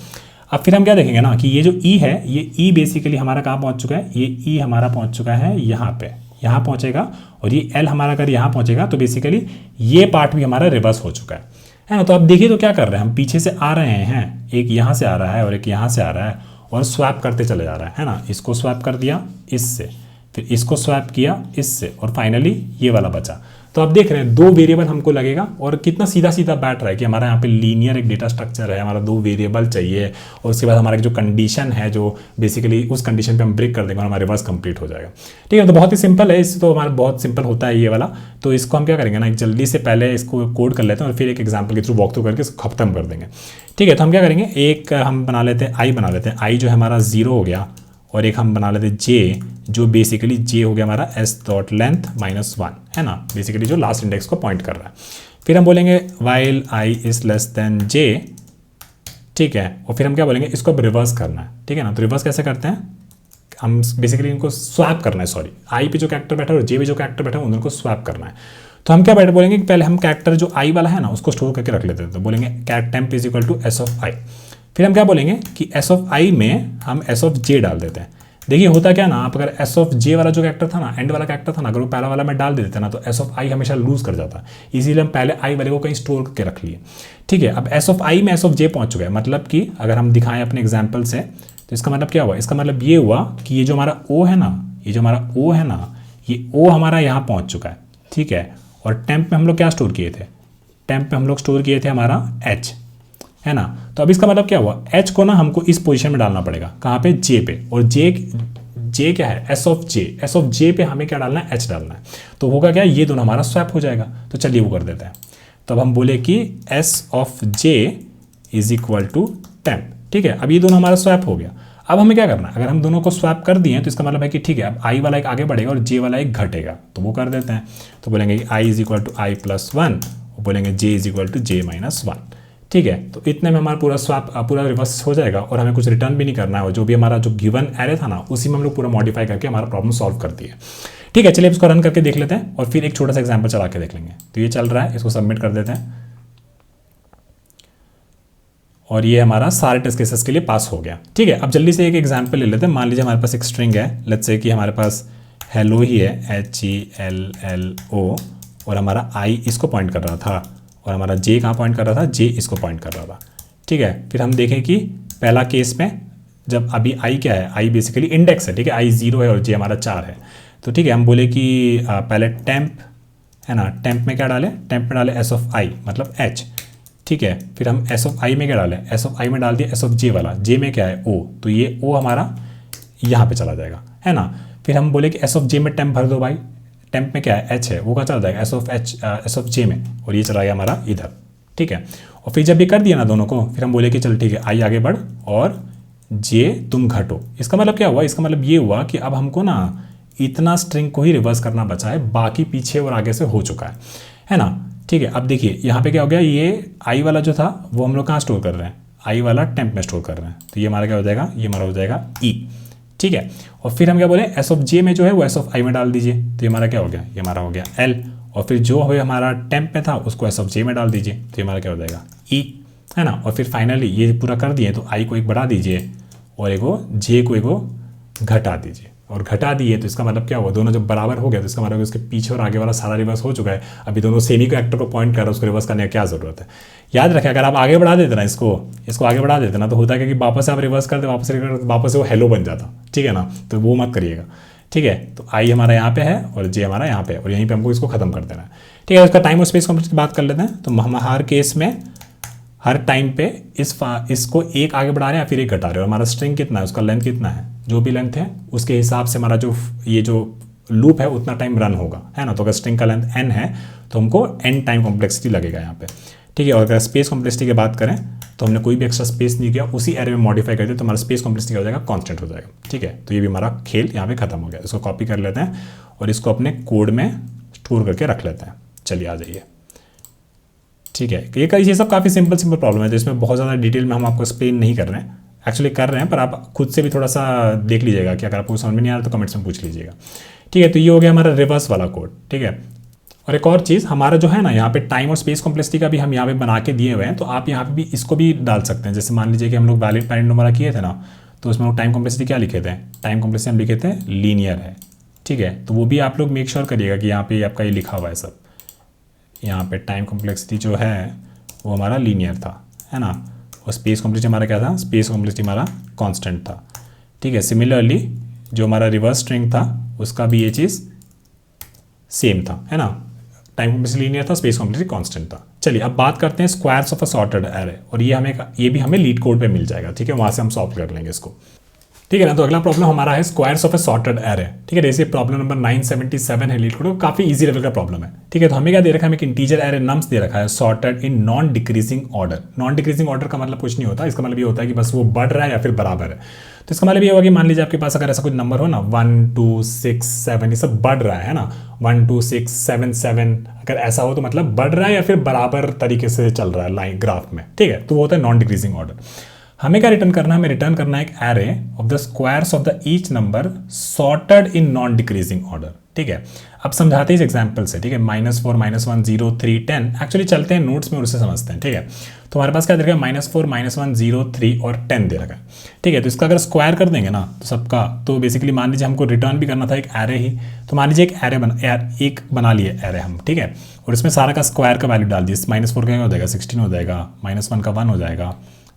अब फिर हम क्या देखेंगे ना कि ये जो ई है, ये ई बेसिकली हमारा कहाँ पहुँच चुका है, ये ई हमारा पहुँच चुका है यहाँ पे, यहाँ पहुँचेगा, और ये एल हमारा अगर यहाँ पहुँचेगा तो बेसिकली ये पार्ट भी हमारा रिवर्स हो चुका है ना। तो अब देखिए तो क्या कर रहे हैं हम, पीछे से आ रहे हैं, एक यहाँ से आ रहा है और एक यहाँ से आ रहा है, और स्वैप करते चले जा रहा है ना। इसको स्वैप कर दिया इससे, फिर इसको स्वैप किया इससे, और फाइनली ये वाला बचा। तो आप देख रहे हैं 2 वेरिएबल हमको लगेगा और कितना सीधा सीधा बैठ रहा है कि हमारा यहाँ पे लीनियर एक डेटा स्ट्रक्चर है, हमारा 2 वेरिएबल चाहिए और उसके बाद हमारा जो कंडीशन है जो बेसिकली उस कंडीशन पे हम ब्रेक कर देंगे और हमारा रिवर्स कंप्लीट हो जाएगा। ठीक है, तो बहुत ही सिंपल है, इससे तो हमारा बहुत सिंपल होता है ये वाला। तो इसको हम क्या करेंगे ना, जल्दी से पहले इसको कोड कर लेते हैं और फिर एक एग्जाम्पल के थ्रू वॉक थ्रू करके इसको खत्म कर देंगे। ठीक है, तो हम क्या करेंगे, एक हम बना लेते हैं आई बना लेते हैं, आई जो है हमारा 0 हो गया, और एक हम बना लेते हैं जे, जो बेसिकली जे हो गया हमारा एस डॉट लेंथ -1 है ना, बेसिकली जो लास्ट इंडेक्स को पॉइंट कर रहा है। फिर हम बोलेंगे while i is less than j. ठीक है, और फिर हम क्या बोलेंगे, इसको अब रिवर्स करना है। ठीक है ना, तो रिवर्स कैसे करते हैं, हम बेसिकली इनको स्वैप करना है, सॉरी आई पे जो कैरेक्टर बैठा है और जे पे जो कैरेक्टर बैठा है उनको स्वैप करना है। तो हम क्या बोलेंगे कि पहले हम कैरेक्टर जो आई वाला है ना उसको स्टोर करके रख लेते हैं, तो बोलेंगे cat temp is equal to s of i. फिर हम क्या बोलेंगे कि एस ऑफ आई में हम एस ऑफ जे डाल देते हैं। देखिए होता क्या ना, आप अगर एस ऑफ जे वाला जो कैरेक्टर था ना, एंड वाला कैरेक्टर था ना, अगर वो पहला वाला में डाल देते ना तो एस ऑफ आई हमेशा लूज कर जाता, इसीलिए हम पहले आई वाले को कहीं स्टोर करके रख लिए। ठीक है, अब एस ऑफ आई में एस ऑफ जे पहुंच चुका है, मतलब कि अगर हम दिखाएं अपने एग्जाम्पल से तो इसका मतलब क्या हुआ, इसका मतलब ये हुआ कि ये जो हमारा ओ है ना, ये जो हमारा ओ है ना, ये ओ हमारा यहाँ पहुँच चुका है। ठीक है, और टेम्प में हम लोग क्या स्टोर किए थे, टेम्प में हम लोग स्टोर किए थे हमारा एच है ना। तो अब इसका मतलब क्या हुआ, एच को ना हमको इस पोजीशन में डालना पड़ेगा, कहाँ पे, जे पे, और जे क्या है, s of j, s of j पे हमें क्या डालना है, एच डालना है। तो होगा क्या, ये दोनों हमारा स्वैप हो जाएगा। तो चलिए वो कर देते हैं। तो अब हम बोले कि S of J is equal to temp. ठीक है, अब ये दोनों हमारा स्वैप हो गया। अब हमें क्या करना है, अगर हम दोनों को स्वैप कर दिए तो इसका मतलब है कि ठीक है, अब आई वाला एक आगे बढ़ेगा और जे वाला एक घटेगा, तो वो कर देते हैं। तो बोलेंगे कि i is equal to i plus 1 और बोलेंगे j is equal to j minus 1। ठीक है, तो इतने में हमारा पूरा स्वैप पूरा रिवर्स हो जाएगा और हमें कुछ रिटर्न भी नहीं करना है, जो भी हमारा जो गिवन एरे था ना उसी में हम लोग पूरा मॉडिफाई करके हमारा प्रॉब्लम सॉल्व कर दिया। ठीक है, चलिए इसको रन करके देख लेते हैं और फिर एक छोटा सा एग्जाम्पल चला के देख लेंगे। तो ये चल रहा है, इसको सबमिट कर देते हैं और ये हमारा सारे टेस्ट केसेस के लिए पास हो गया। ठीक है, अब जल्दी से एक एग्जाम्पल ले लेते हैं। मान लीजिए हमारे पास एक स्ट्रिंग है, लेट्स से कि हमारे पास हेलो ही है, HELLO, और हमारा आई इसको पॉइंट कर रहा था और हमारा जे कहाँ पॉइंट कर रहा था, जे इसको पॉइंट कर रहा था। ठीक है, फिर हम देखें कि पहला केस में जब अभी आई क्या है, आई बेसिकली इंडेक्स है। ठीक है, आई 0 है और जे हमारा 4 है। तो ठीक है, हम बोले कि पहले टेम्प है ना, टेम्प में क्या डालें, टेम्प में डालें एस ऑफ आई मतलब एच। ठीक है, फिर हम एस ऑफ आई में क्या डालें, एस ऑफ आई में डाल दिया एस ऑफ जे वाला, जे में क्या है ओ, तो ये ओ हमारा यहाँ पे चला जाएगा है ना। फिर हम बोले कि एस ऑफ जे में टेम्प भर दो भाई, टेम्प में क्या है, एच है, वो कहाँ चला जाएगा, एस ऑफ जे में, और ये चला गया हमारा इधर। ठीक है, और फिर जब ये कर दिया ना दोनों को, फिर हम बोले कि चल ठीक है, आई आगे बढ़ और जे तुम घटो। इसका मतलब क्या हुआ, इसका मतलब ये हुआ कि अब हमको ना इतना स्ट्रिंग को ही रिवर्स करना बचा है, बाकी पीछे और आगे से हो चुका है ना। ठीक है, अब देखिए यहाँ पे क्या हो गया, ये आई वाला जो था वो हम लोग कहाँ स्टोर कर रहे हैं, आई वाला टेम्प में स्टोर कर रहे हैं, तो ये हमारा क्या हो जाएगा, ये हमारा हो जाएगा ई। ठीक है, और फिर हम क्या बोले, एस ऑफ जे में जो है वो एस ऑफ आई में डाल दीजिए, तो ये हमारा क्या हो गया, ये हमारा हो गया एल, और फिर जो है हमारा टेम्प में था उसको एस ऑफ जे में डाल दीजिए, तो ये हमारा क्या हो जाएगा ई है ना। और फिर फाइनली ये पूरा कर दिए, तो आई को एक बढ़ा दीजिए और एगो जे को एगो घटा दीजिए, और घटा दिए तो इसका मतलब क्या हुआ, दोनों जब बराबर हो गया तो इसका मतलब उसके पीछे और आगे वाला सारा रिवर्स हो चुका है। अभी दोनों सेम ही कैरेक्टर को पॉइंट कर रहा है, उसको रिवर्स करने की क्या जरूरत है। याद रखें, अगर आप आगे बढ़ा देते ना, इसको आगे बढ़ा देते ना, तो होता है कि वापस आप रिवर्स करते, वापस से वो हेलो बन जाता। ठीक है ना, तो वो मत करिएगा। ठीक है, तो आई हमारा यहाँ पे है और जे हमारा यहाँ पे है, और यहीं पे हमको इसको खत्म कर देना है। ठीक है, इसका टाइम और स्पेस कॉम्प्लेक्स की बात कर लेते हैं। तो हम हर केस में हर टाइम पे इसको एक आगे बढ़ा रहे हैं या फिर एक घटा रहे हैं, और हमारा स्ट्रिंग कितना है, उसका लेंथ कितना है, जो भी लेंथ है उसके हिसाब से हमारा जो ये जो लूप है उतना टाइम रन होगा है ना। तो अगर स्ट्रिंग का लेंथ n है तो हमको n टाइम कॉम्प्लेक्सिटी लगेगा यहाँ पे। ठीक है, और अगर स्पेस कॉम्प्लेक्सिटी की बात करें तो हमने कोई भी एक्स्ट्रा स्पेस नहीं किया, उसी एरे में मॉडिफाई कर दिया, तो हमारा स्पेस कॉम्प्लेक्सिटी क्या हो जाएगा, कांस्टेंट हो जाएगा। ठीक है, तो ये भी हमारा खेल यहाँ पे खत्म हो गया। इसको कॉपी कर लेते हैं और इसको अपने कोड में स्टोर करके रख लेते हैं। चलिए आ जाइए। ठीक है, ये सब काफ़ी सिंपल प्रॉब्लम है, तो इसमें बहुत ज़्यादा डिटेल में हम आपको एक्सप्लेन नहीं कर रहे हैं, एक्चुअली कर रहे हैं, पर आप खुद से भी थोड़ा सा देख लीजिएगा कि अगर आपको समझ में नहीं आ रहा तो कमेंट्स में पूछ लीजिएगा। ठीक है, तो ये हो गया हमारा रिवर्स वाला कोड। ठीक है, और एक और चीज़ हमारा जो है ना, यहाँ पे टाइम और स्पेस कॉम्प्लेक्सिटी का भी हम यहाँ पे बना के दिए हुए हैं, तो आप यहाँ पे भी इसको भी डाल सकते हैं। जैसे मान लीजिए कि हम लोग वैलिड पैरेंट नंबर किए थे ना, तो उसमें टाइम कॉम्प्लेक्सिटी क्या लिखे थे, टाइम कॉम्प्लेक्सिटी हम लिखे थे लीनियर है। ठीक है, तो वो भी आप लोग मेक श्योर करिएगा कि यहाँ पे आपका ये लिखा हुआ है सब, यहाँ पे टाइम कॉम्प्लेक्सिटी जो है वो हमारा लीनियर था है ना, और स्पेस कॉम्प्लेक्सिटी हमारा क्या था, स्पेस कॉम्प्लेक्सिटी हमारा कांस्टेंट था। ठीक है, सिमिलरली जो हमारा रिवर्स स्ट्रिंग था उसका भी ये चीज़ सेम था है ना, टाइम कॉम्प्लेक्सिटी लीनियर था, स्पेस कॉम्प्लेक्सिटी कांस्टेंट था। चलिए अब बात करते हैं squares of a sorted array, और ये भी हमें लीड कोड पे मिल जाएगा, ठीक है, वहां से हम सॉल्व कर लेंगे इसको, ठीक है ना। तो अगला प्रॉब्लम हमारा है squares of A sorted array, ठीक है। जैसे प्रॉब्लम नंबर 977 है लीड कोड, काफी इजी लेवल का प्रॉब्लम है, ठीक है। तो हमें क्या दे रखा है, हमें एक इंटीजर एरे नम्स दे रखा है sorted in non decreasing order. Non decreasing order का मतलब कुछ नहीं होता, इसका मतलब ये होता है कि बस वो बढ़ रहा है या फिर बराबर है। तो इसका मतलब ये होगा कि मान लीजिए आपके पास अगर ऐसा कुछ नंबर हो ना 1 2 6 7, ये सब बढ़ रहा है ना, 1 2 6 7 7, अगर ऐसा हो तो मतलब बढ़ रहा है या फिर बराबर तरीके से चल रहा है लाइन ग्राफ में, ठीक है। तो वो होता है नॉन डिक्रीजिंग ऑर्डर। हमें क्या रिटर्न करना है, हमें रिटर्न करना है एक array of the squares of the each number sorted in non decreasing order, ठीक है। अब समझाते हैं इस एग्जांपल से, ठीक है। -4 -1 0 3 10, एक्चुअली चलते हैं नोट्स में और उससे समझते हैं, ठीक है। तो हमारे पास क्या दे रखा है, -4 -1 0 3 और 10 दे रखा है, ठीक है। तो इसका अगर स्क्वायर कर देंगे ना तो सबका, तो बेसिकली मान लीजिए हमको रिटर्न भी करना था एक एरे ही, तो मान लीजिए एक बना लिए एरे हम, ठीक है। और इसमें सारा का स्क्वायर का वैल्यू डाल दिए, -4 का हो जाएगा 16 हो जाएगा, -1 का 1 हो जाएगा,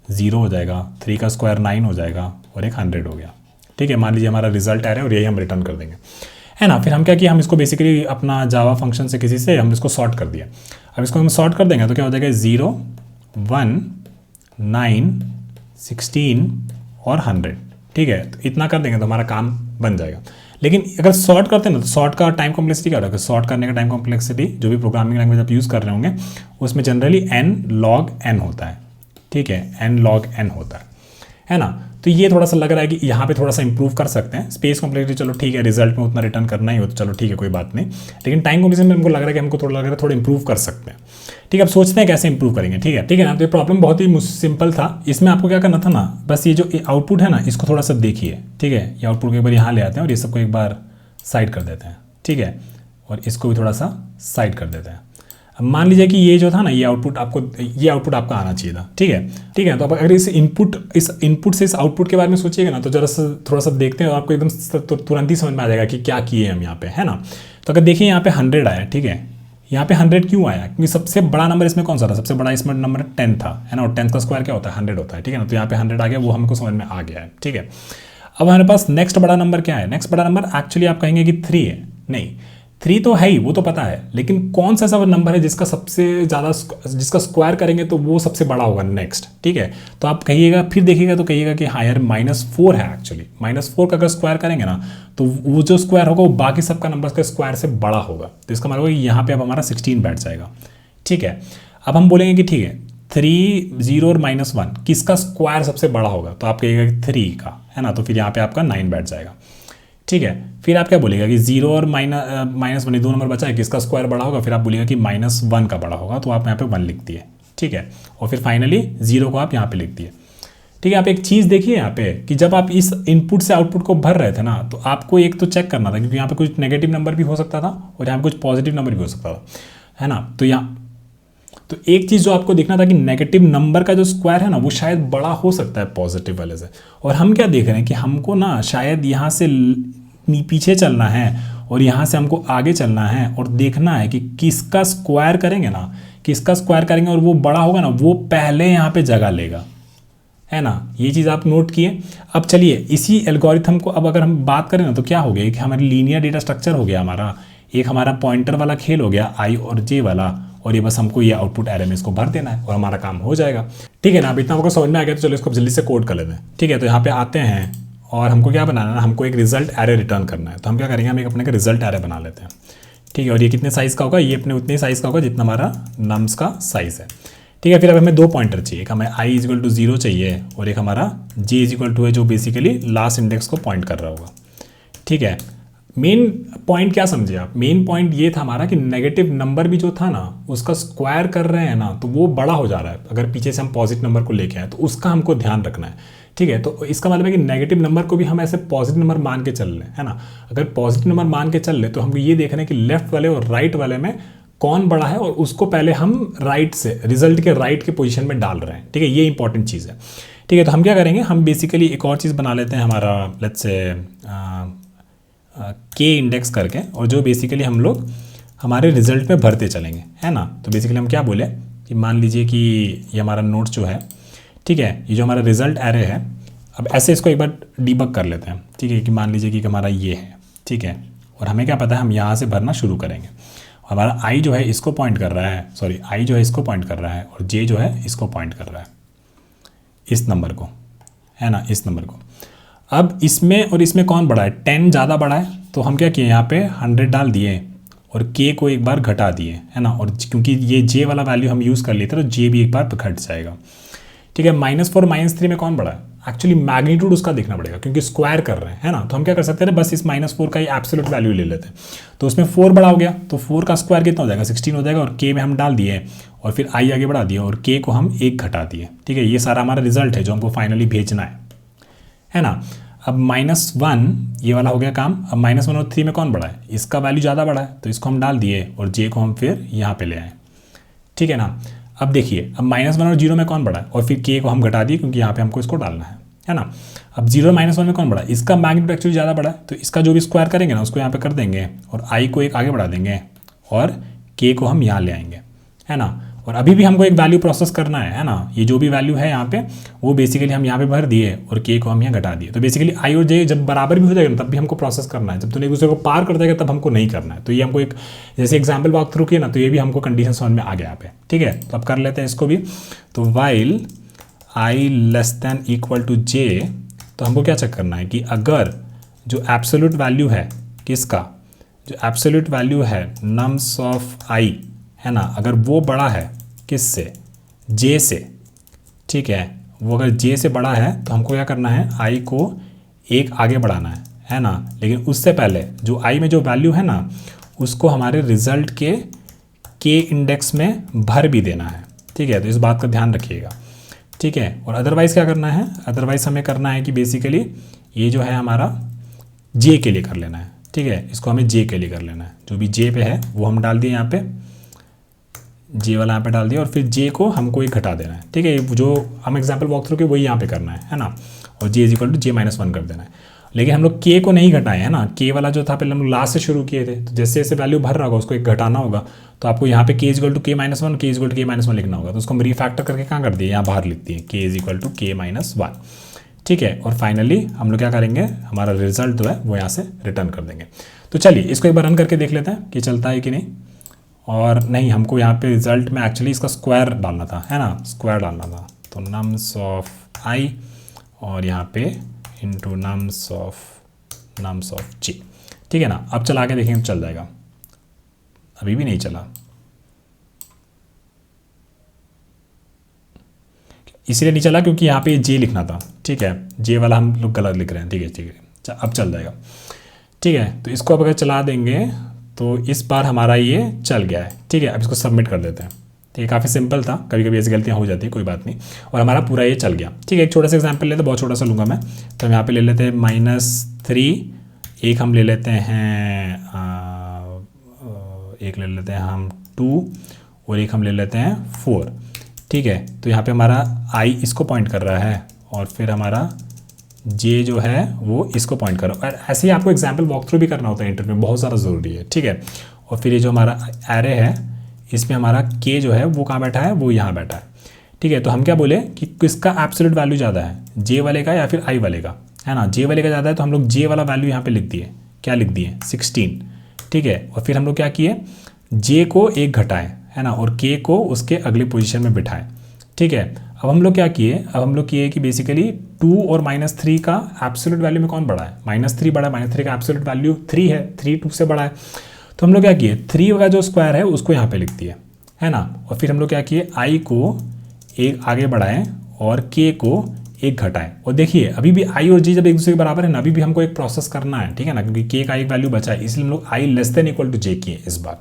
0 हो जाएगा, 3 का स्क्वायर 9 हो जाएगा और एक 100 हो गया, ठीक है। मान लीजिए हमारा रिजल्ट आ रहा है और यही हम रिटर्न कर देंगे, है ना। फिर हम क्या किया, हम इसको बेसिकली अपना जावा फंक्शन से किसी से हम इसको सॉर्ट कर दिया। अब इसको हम सॉर्ट कर देंगे तो क्या हो जाएगा, 0 1 9 16 और 100, ठीक है। तो इतना कर देंगे तो हमारा काम बन जाएगा। लेकिन अगर सॉर्ट करते हैं ना तो सॉर्ट का टाइम कॉम्प्लेक्सिटी क्या होगा, सॉर्ट करने का टाइम कॉम्प्लेक्सिटी जो भी प्रोग्रामिंग लैंग्वेज आप यूज़ कर रहे होंगे उसमें जनरली n log n होता है, ठीक है, n log n होता है ना। तो ये थोड़ा सा लग रहा है कि यहाँ पे थोड़ा सा इंप्रूव कर सकते हैं। स्पेस कॉम्प्लेक्सिटी चलो ठीक है, रिजल्ट में उतना रिटर्न करना ही हो तो चलो ठीक है, कोई बात नहीं। लेकिन टाइम कॉम्प्लेक्सिटी में हमको लग रहा है कि हमको थोड़ा लग रहा है थोड़ा इंप्रूव कर सकते हैं, ठीक है। अब सोचते हैं कैसे इंप्रूव करेंगे, ठीक है ना। तो ये प्रॉब्लम बहुत ही सिंपल था। इसमें आपको क्या करना था ना, बस ये जो आउटपुट है ना इसको थोड़ा सा देखिए, ठीक है। ये आउटपुट को एक बार यहाँ ले आते हैं और ये सबको एक बार साइड कर देते हैं, ठीक है। और इसको भी थोड़ा सा साइड कर देते हैं। अब मान लीजिए कि ये जो था ना ये आउटपुट आपका आना चाहिए था, ठीक है। तो अब अगर इस इनपुट से इस आउटपुट के बारे में सोचिएगा ना तो जरा सा थोड़ा सा देखते हैं और आपको एकदम तुरंत ही समझ में आ जाएगा कि क्या किए हम यहाँ पे, है ना। तो अगर देखिए यहाँ पे 100 आया, ठीक है। यहाँ पे 100 क्यों आया, क्योंकि सबसे बड़ा नंबर इसमें कौन सा था, सबसे बड़ा इसमें नंबर 10 था, है ना। और 10 का स्क्वायर क्या होता है, 100 होता है, ठीक है ना। तो यहाँ पे 100 आ गया, वो हमको समझ में आ गया है, ठीक है। अब हमारे पास नेक्स्ट बड़ा नंबर क्या है, नेक्स्ट बड़ा नंबर एक्चुअली आप कहेंगे कि 3 है, नहीं 3 तो है ही, वो तो पता है, लेकिन कौन सा ऐसा नंबर है जिसका सबसे ज़्यादा, जिसका स्क्वायर करेंगे तो वो सबसे बड़ा होगा नेक्स्ट, ठीक है। तो आप कहिएगा, फिर देखिएगा तो कहिएगा कि हाँ यार -4 है एक्चुअली, -4 का अगर स्क्वायर करेंगे ना तो वो जो स्क्वायर होगा वो बाकी सबका नंबर के स्क्वायर से बड़ा होगा। तो इसका मतलब यहाँ पे अब हमारा 16 बैठ जाएगा, ठीक है। अब हम बोलेंगे कि ठीक है 3 0 और -1 किसका स्क्वायर सबसे बड़ा होगा, तो आप कहिएगा कि 3 का, है ना। तो फिर यहाँ पे आपका 9 बैठ जाएगा, ठीक है। फिर आप क्या बोलेगा कि 0 और -1 दो नंबर बचा है, किसका स्क्वायर बड़ा होगा, फिर आप बोलेगा कि -1 का बड़ा होगा, तो आप यहाँ पे 1 लिख दिए, ठीक है। और फिर फाइनली 0 को आप यहाँ पे लिख दिए, ठीक है। आप एक चीज़ देखिए यहाँ पे कि जब आप इस इनपुट से आउटपुट को भर रहे थे ना तो आपको एक तो चेक करना था, क्योंकि यहाँ पे कुछ नेगेटिव नंबर भी हो सकता था और यहाँ पे कुछ पॉजिटिव नंबर भी हो सकता था, है ना। तो एक चीज़ जो आपको देखना था कि नेगेटिव नंबर का जो स्क्वायर है ना वो शायद बड़ा हो सकता है पॉजिटिव वाले से। और हम क्या देख रहे हैं कि हमको ना शायद यहाँ से पीछे चलना है और यहाँ से हमको आगे चलना है और देखना है कि किसका स्क्वायर करेंगे ना, किसका स्क्वायर करेंगे और वो बड़ा होगा ना वो पहले यहाँ पे जगह लेगा, है ना। ये चीज़ आप नोट किए। अब चलिए इसी एल्गोरिथम को अब अगर हम बात करें ना तो क्या हो गया कि हमारी लीनियर डेटा स्ट्रक्चर हो गया हमारा, एक हमारा पॉइंटर वाला खेल हो गया i और j वाला, और ये बस हमको ये आउटपुट एरे में इसको भर देना है और हमारा काम हो जाएगा, ठीक है ना। अब इतना हमको समझ में आ गया तो चलो इसको जल्दी से कोड कर लेते हैं, ठीक है। तो यहाँ पे आते हैं और हमको क्या बनाना है, हमको एक रिजल्ट एरे रिटर्न करना है। तो हम क्या करेंगे, हम एक अपने का रिजल्ट एरे बना लेते हैं, ठीक है। और ये कितने साइज़ का होगा, ये अपने उतने साइज़ का होगा जितना हमारा नम्स का साइज़ है, ठीक है। फिर अब हमें 2 पॉइंटर चाहिए, एक हमें i = 0 चाहिए और एक हमारा j = है जो बेसिकली लास्ट इंडेक्स को पॉइंट कर रहा होगा, ठीक है। मेन पॉइंट क्या समझे आप, मेन पॉइंट ये था हमारा कि नेगेटिव नंबर भी जो था ना उसका स्क्वायर कर रहे हैं ना तो वो बड़ा हो जा रहा है। अगर पीछे से हम पॉजिटिव नंबर को लेके आए तो उसका हमको ध्यान रखना है, ठीक है। तो इसका मतलब है कि नेगेटिव नंबर को भी हम ऐसे पॉजिटिव नंबर मान के चल रहे हैं, है ना। अगर पॉजिटिव नंबर मान के चल रहे तो हमको ये देखना है कि लेफ्ट वाले और राइट वाले में कौन बड़ा है और उसको पहले हम राइट से रिजल्ट के राइट के पोजीशन में डाल रहे हैं, ठीक है। ये इंपॉर्टेंट चीज़ है, ठीक है। तो हम क्या करेंगे, हम बेसिकली एक और चीज़ बना लेते हैं हमारा लेट्स से k इंडेक्स करके, और जो बेसिकली हम लोग हमारे रिजल्ट में भरते चलेंगे, है ना। तो बेसिकली हम क्या बोले कि मान लीजिए कि ये हमारा नोट्स जो है, ठीक है, ये जो हमारा रिजल्ट एरे है, अब ऐसे इसको एक बार डीबग कर लेते हैं, ठीक है। कि मान लीजिए कि हमारा ये है, ठीक है, और हमें क्या पता है हम यहाँ से भरना शुरू करेंगे हमारा आई जो है इसको पॉइंट कर रहा है, सॉरी आई जो है इसको पॉइंट कर रहा है और जे जो है इसको पॉइंट कर रहा है, इस नंबर को, है ना, इस नंबर को। अब इसमें और इसमें कौन बड़ा है, 10 ज़्यादा बड़ा है, तो हम क्या किए यहाँ पे 100 डाल दिए और के को एक बार घटा दिए, है ना, और क्योंकि ये जे वाला वैल्यू हम यूज़ कर लेते हैं तो जे भी एक बार घट जाएगा। ठीक है, -4 -3 में कौन बड़ा है, एक्चुअली मैग्नीट्यूड उसका देखना पड़ेगा क्योंकि स्क्वायर कर रहे हैं, है ना। तो हम क्या कर सकते हैं, बस इस -4 का ही एब्सोल्यूट वैल्यू ले लेते हैं। तो उसमें 4 बड़ा हो गया तो 4 का स्क्वायर कितना हो जाएगा, 16 हो जाएगा, और के में हम डाल दिए और फिर आई आगे बढ़ा दिया और के को हम 1 घटा दिए। ठीक है, ये सारा हमारा रिजल्ट है जो हमको फाइनली भेजना है ना। अब -1 ये वाला हो गया काम। अब -1 और 3 में कौन बड़ा है, इसका वैल्यू ज़्यादा बड़ा है तो इसको हम डाल दिए और जे को हम फिर यहाँ पे ले आए। ठीक है ना। अब देखिए, अब -1 और 0 में कौन बड़ा है, और फिर के को हम घटा दिए क्योंकि यहाँ पे हमको इसको डालना है ना। अब 0 -1 में कौन बड़ा है, इसका मैग्नीट्यूड एक्चुअली ज़्यादा बड़ा है तो इसका जो भी स्क्वायर करेंगे ना उसको यहाँ पे कर देंगे और आई को एक आगे बढ़ा देंगे और के को हम यहाँ ले आएंगे, है ना। और अभी भी हमको एक वैल्यू प्रोसेस करना है ना। ये जो भी वैल्यू है यहाँ पे वो बेसिकली हम यहाँ पे भर दिए और के को हम यहाँ घटा दिए। तो बेसिकली आई और जे जब बराबर भी हो जाएगा तब भी हमको प्रोसेस करना है, जब तुम एक दूसरे को पार कर देगा तब हमको नहीं करना है। तो ये हमको एक जैसे एग्जाम्पल वॉक थ्रू किया ना, तो ये भी हमको कंडीशन समझ में आ गया यहाँ पे। ठीक है, तो अब कर लेते हैं इसको भी। तो while i less than equal to j, तो हमको क्या चेक करना है कि अगर जो एब्सोल्यूट वैल्यू है किसका, जो एब्सोल्यूट वैल्यू है नम्स ऑफ आई, है ना, अगर वो बड़ा है किससे, जे से। ठीक है, वो अगर जे से बड़ा है तो हमको क्या करना है, आई को एक आगे बढ़ाना है ना। लेकिन उससे पहले जो आई में जो वैल्यू है ना उसको हमारे रिजल्ट के इंडेक्स में भर भी देना है। ठीक है, तो इस बात का ध्यान रखिएगा। ठीक है, और अदरवाइज़ क्या करना है, अदरवाइज़ हमें करना है कि बेसिकली ये जो है हमारा जे के लिए कर लेना है। ठीक है, इसको हमें जे के लिए कर लेना है, जो भी जे पे है वो हम डाल दिए यहाँ पे, जे वाला यहाँ पे डाल दिया और फिर जे को हमको एक घटा देना है। ठीक है, जो हम एग्जांपल वॉक थ्रू के वही यहाँ पे करना है ना, और जे इक्वल टू जे -1 कर देना है। लेकिन हम लोग के को नहीं घटाए, है ना। के वाला जो था पहले हम लोग लास्ट से शुरू किए थे, तो जैसे जैसे वैल्यू भर रहा होगा उसको एक घटाना होगा। तो आपको यहाँ पे के इक्वल टू के -1, के इक्वल टू के -1 लिखना होगा। तो उसको हम रिफैक्टर करके कहाँ कर दिए, यहाँ बाहर लिख दिए के इक्वल टू के -1। ठीक है, और फाइनली हम लोग क्या करेंगे, हमारा रिजल्ट जो है वो यहाँ से रिटर्न कर देंगे। तो चलिए इसको एक बार रन करके देख लेते हैं कि चलता है कि नहीं। और नहीं, हमको यहाँ पे रिजल्ट में एक्चुअली इसका स्क्वायर डालना था, है ना, स्क्वायर डालना था। तो नम्स ऑफ आई और यहाँ पे इंटू नम्स ऑफ जे। ठीक है ना। अब चला के देखेंगे चल जाएगा, अभी भी नहीं चला, इसलिए नहीं चला क्योंकि यहाँ पे जे लिखना था। ठीक है, जे वाला हम लोग गलत लिख रहे हैं। ठीक है, ठीक है, अब चल जाएगा। ठीक है, तो इसको अब अगर चला देंगे तो इस बार हमारा ये चल गया है। ठीक है, अब इसको सबमिट कर देते हैं। ठीक है, काफ़ी सिंपल था, कभी कभी ऐसी गलतियाँ हो जाती है, कोई बात नहीं। और हमारा पूरा ये चल गया। ठीक है, एक छोटा सा एग्जांपल लेते हैं, बहुत छोटा सा लूँगा मैं। तो हम यहाँ पे ले लेते हैं -3, एक हम ले लेते हैं एक ले लेते हैं हम 2 और एक हम ले लेते हैं 4। ठीक है, तो यहाँ पे हमारा आई इसको पॉइंट कर रहा है और फिर हमारा जे जो है वो इसको पॉइंट करो। और ऐसे ही आपको एग्जाम्पल वॉक थ्रू भी करना होता है इंटरव्यू में, बहुत ज़्यादा ज़रूरी है। ठीक है, और फिर ये जो हमारा एरे है इसमें हमारा के जो है वो कहाँ बैठा है, वो यहाँ बैठा है। ठीक है, तो हम क्या बोले कि किसका एब्सोल्यूट वैल्यू ज़्यादा है, जे वाले का या फिर आई वाले का, है ना। जे वाले का ज़्यादा है तो हम लोग जे वाला वैल्यू यहाँ पे लिख दिए, क्या लिख दिए 16। ठीक है, और फिर हम लोग क्या किए, जे को एक घटाए, है ना, और के को उसके अगली पोजीशन में बिठाए। ठीक है, अब हम लोग क्या किए, अब हम लोग किए कि बेसिकली 2 और -3 का एब्सोल्यूट वैल्यू में कौन बड़ा है, -3 बड़ा है। -3 का एब्सोल्यूट वैल्यू 3 है, 3 2 से बड़ा है। तो हम लोग क्या किए, 3 का जो स्क्वायर है उसको यहाँ पे लिख दिए, है ना। और फिर हम लोग क्या किए, आई को एक आगे बढ़ाएं और के को एक घटाएं। और देखिए अभी भी आई और जी जब एक दूसरे के बराबर है ना, अभी भी हमको एक प्रोसेस करना है। ठीक है ना, क्योंकि के का एक वैल्यू बचा है, इसलिए हम लोग आई लेस देन इक्वल टू जे किए इस बार।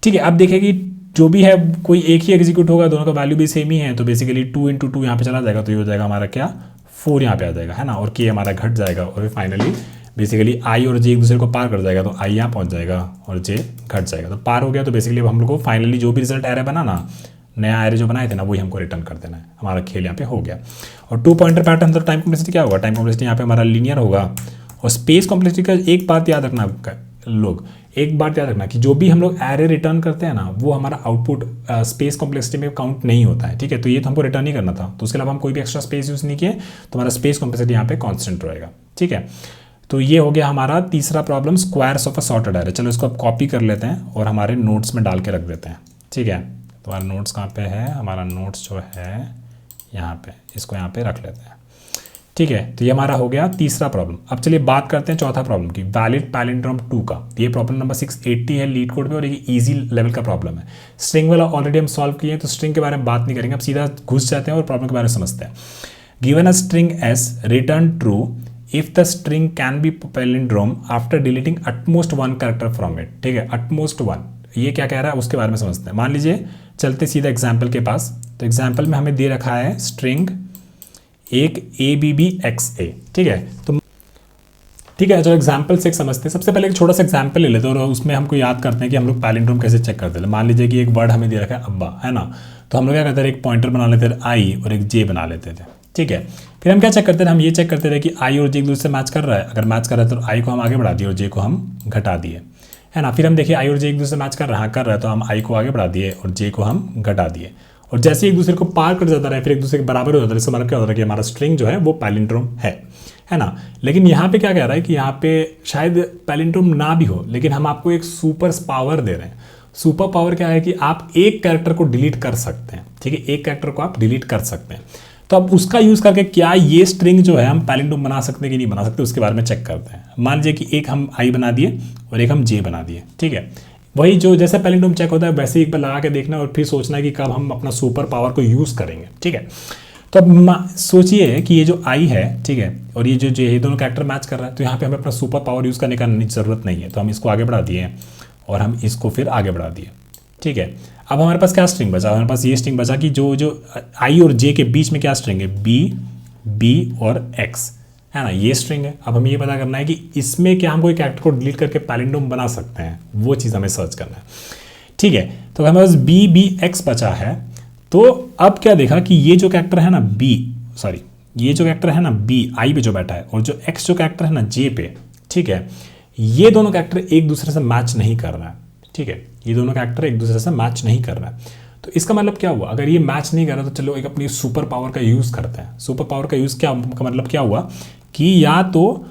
ठीक है, अब देखिए कि जो भी है कोई एक ही एग्जीक्यूट होगा, दोनों का वैल्यू भी सेम ही है, तो बेसिकली 2 × 2 यहाँ पे चला जाएगा, तो ये हो जाएगा हमारा क्या 4 यहाँ पे आ जाएगा, है ना। और के हमारा घट जाएगा और फिर फाइनली बेसिकली आई और जे एक दूसरे को पार कर जाएगा, तो आई यहाँ पहुँच जाएगा और जे घट जाएगा, तो पार हो गया। तो बेसिकली अब हम लोग को फाइनली जो भी रिजल्ट एरे बना ना, नया एरे जो बनाए थे ना, वही हमको रिटर्न कर देना है। हमारा खेल यहाँ पे हो गया। और 2 पॉइंटर पैटर्न, तो टाइम कॉम्प्लेक्सिटी क्या होगा, टाइम कॉम्प्लेक्सिटी यहाँ पे हमारा लीनियर होगा। और स्पेस कॉम्प्लेक्सिटी का एक बात याद रखना लोग, एक बात याद रखना कि जो भी हम लोग एरे रिटर्न करते हैं ना, वो हमारा आउटपुट स्पेस कॉम्प्लेक्सिटी में काउंट नहीं होता है। ठीक है, तो ये तो हमको रिटर्न ही करना था, तो उसके अलावा हम कोई भी एक्स्ट्रा स्पेस यूज़ नहीं किए, तो हमारा स्पेस कॉम्प्लेक्सिटी यहाँ पे कांस्टेंट रहेगा। ठीक है, तो ये हो गया हमारा तीसरा problem, squares of a sorted array. चलो इसको अब कॉपी कर लेते हैं और हमारे नोट्स में डाल के रख देते हैं। ठीक है, तो हमारा नोट्स कहाँ पे है, हमारा नोट्स जो है यहाँ पे, इसको यहाँ पे रख लेते हैं। ठीक है, तो ये हमारा हो गया तीसरा प्रॉब्लम। अब चलिए बात करते हैं चौथा प्रॉब्लम की, वैलिड पैलिंड्रोम 2 का। ये प्रॉब्लम नंबर 680 है लीड कोड में और ये इजी लेवल का प्रॉब्लम है। स्ट्रिंग वाला ऑलरेडी हम सॉल्व किए हैं, तो स्ट्रिंग के बारे में बात नहीं करेंगे, अब सीधा घुस जाते हैं और प्रॉब्लम के बारे में समझते हैं। Given a string S, return true if the string can B palindrome after deleting utmost one character from it. ठीक है, अटमोस्ट वन, ये क्या कह रहा है उसके बारे में समझते हैं। मान लीजिए चलते सीधा एग्जाम्पल के पास। तो एग्जाम्पल में हमें दे रखा है स्ट्रिंग एक ABBXA। ठीक है, तो ठीक है, जो एग्जाम्पल से एक समझते हैं। सबसे पहले एक छोटा सा एग्जाम्पल ले लेते हैं और उसमें हमको याद करते हैं कि हम लोग पैलिंड्रोम कैसे चेक करते हैं। मान लीजिए कि एक वर्ड हमें दे रखा है अब्बा, है ना, तो हम लोग क्या करते हैं, एक पॉइंटर बना लेते थे आई और एक जे बना लेते थे। ठीक है, फिर हम क्या चेक करते थे, हम ये चेक करते थे कि आई और जे एक दूसरे से मैच कर रहा है। अगर मैच कर रहा है तो आई को हम आगे बढ़ा दिए और जे को हम घटा दिए, है ना। फिर हम देखिए आई और जे एक दूसरे से मैच कर रहा है तो हम आई को आगे बढ़ा दिए और जे को हम घटा दिए। और जैसे एक दूसरे को पार कर जाता रहे, फिर एक दूसरे के बराबर हो जाता है, इसका मतलब क्या होता है कि हमारा स्ट्रिंग जो है वो पैलिंड्रोम है ना। लेकिन यहाँ पे क्या कह रहा है कि यहाँ पे शायद पैलिंड्रोम ना भी हो, लेकिन हम आपको एक सुपर पावर दे रहे हैं। सुपर पावर क्या है कि आप एक कैरेक्टर को डिलीट कर सकते हैं। ठीक है, एक कैरेक्टर को आप डिलीट कर सकते हैं। तो अब उसका यूज करके क्या ये स्ट्रिंग जो है हम पैलिंड्रोम बना सकते हैं कि नहीं बना सकते, उसके बारे में चेक करते हैं। मान लीजिए कि एक हम आई बना दिए और एक हम जे बना दिए। ठीक है, वही जो जैसे पैलिंड्रोम चेक होता है वैसे एक बार लगा के देखना और फिर सोचना है कि कब हम अपना सुपर पावर को यूज़ करेंगे। ठीक है, तो अब सोचिए कि ये जो आई है, ठीक है, और ये जो ये दोनों कैरेक्टर मैच कर रहा है, तो यहाँ पे हमें अपना सुपर पावर यूज़ करने का ज़रूरत नहीं है। तो हम इसको आगे बढ़ा दिए और हम इसको फिर आगे बढ़ा दिए। ठीक है, अब हमारे पास क्या स्ट्रिंग बचा, हमारे पास ये स्ट्रिंग बचा कि जो आई और जे के बीच में क्या स्ट्रिंग है, बी और एक्स, है ना, ये स्ट्रिंग है। अब हमें ये पता करना है कि इसमें क्या हम कोई कैरेक्टर को डिलीट करके पैलिंड्रोम बना सकते हैं, वो चीज़ हमें सर्च करना है। ठीक है, तो हमारे पास BX बचा है। तो अब क्या देखा कि ये जो कैरेक्टर है ना ये जो कैरेक्टर है ना बी आई पे जो बैठा है और जो एक्स जो कैरेक्टर है ना जे पे, ठीक है, ये दोनों कैरेक्टर एक दूसरे से मैच नहीं कर रहा है। ठीक है, ये दोनों कैरेक्टर एक दूसरे से मैच नहीं कर रहा है। तो इसका मतलब क्या हुआ, अगर ये मैच नहीं कर रहा तो चलो एक अपनी सुपर पावर का यूज़ करते हैं। सुपर पावर का यूज़ क्या का मतलब क्या हुआ कि या तो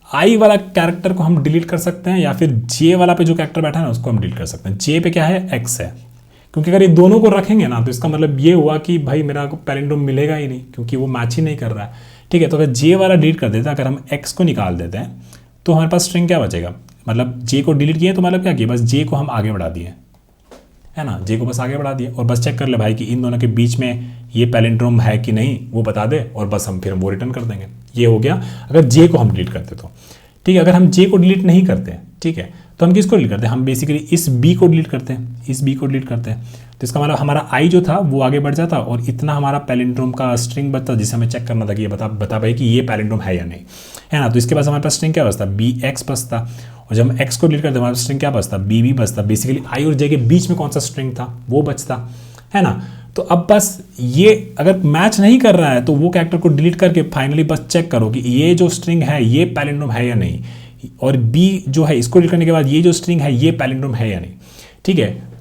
आई वाला कैरेक्टर को हम डिलीट कर सकते हैं या फिर जे वाला पे जो कैरेक्टर बैठा है ना उसको हम डिलीट कर सकते हैं। जे पे क्या है, एक्स है, क्योंकि अगर ये दोनों को रखेंगे ना तो इसका मतलब ये हुआ कि भाई मेरा पैलिंड्रोम मिलेगा ही नहीं क्योंकि वो मैच ही नहीं कर रहा है। ठीक है, तो अगर जे वाला डिलीट कर देते हैं, अगर हम एक्स को निकाल देते हैं तो हमारे पास स्ट्रिंग क्या बचेगा, मतलब जे को डिलीट किया तो मतलब क्या किया, बस जे को हम आगे बढ़ा दिए, है ना, जे को बस आगे बढ़ा दिए और बस चेक कर ले भाई कि इन दोनों के बीच में ये पैलिंड्रोम है कि नहीं, वो बता दे और बस हम फिर वो रिटर्न कर देंगे। ये हो गया अगर जे को हम डिलीट करते तो। ठीक है, अगर हम जे को डिलीट नहीं करते, ठीक है, तो हम किसको डिलीट करते हैं, हम बेसिकली इस बी को डिलीट करते हैं, इस बी को डिलीट करते हैं। तो इसका मतलब हमारा आई जो था वो आगे बढ़ जाता और इतना हमारा पैलिंड्रोम का स्ट्रिंग बचता जिसे हमें चेक करना था कि ये बता भाई कि ये पैलिंड्रोम है या नहीं, है ना। तो इसके पास हमारे पास स्ट्रिंग क्या बचता, बी एक्स बचता, और जब हम एक्स को डिलीट करते हमारे पास स्ट्रिंग क्या बचता, बी बचता। बेसिकली आई और जे के बीच में कौन सा स्ट्रिंग था वो बचता, है ना। तो अब बस ये अगर मैच नहीं कर रहा है तो वो कैरेक्टर को डिलीट करके फाइनली बस चेक करो कि ये जो स्ट्रिंग है ये पैलिंड्रोम है या नहीं, और बी जो है इसको डिलीट करने के बाद ये जो स्ट्रिंग है ये पैलिंड्रोम है या नहीं। ठीक है,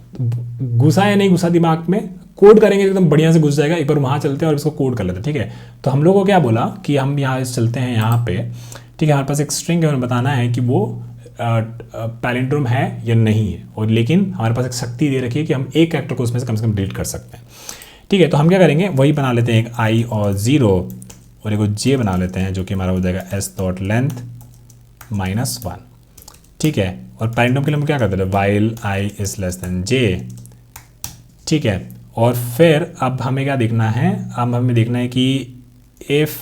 घुसा या नहीं घुसा दिमाग में, कोड करेंगे एकदम बढ़िया से घुस जाएगा। एक बार वहाँ चलते हैं और इसको कोड कर लेते हैं। ठीक है, तो हम लोगों को क्या बोला कि हम यहाँ चलते हैं यहाँ पे, ठीक है, हमारे पास एक स्ट्रिंग है, हमें बताना है कि वो पैलिंड्रोम है या नहीं है, और लेकिन हमारे पास एक शक्ति दे रखी है कि हम एक कैरेक्टर को उसमें से कम डिलीट कर सकते हैं। ठीक है, तो हम क्या करेंगे, वही बना लेते हैं एक आई और 0 और एक जे बना लेते हैं जो कि हमारा हो जाएगा s.length -1। ठीक है, और पैलिंड्रोम के लिए हम क्या करते हैं, while i is less than j. ठीक है, और फिर अब हमें क्या देखना है, अब हमें देखना है कि इफ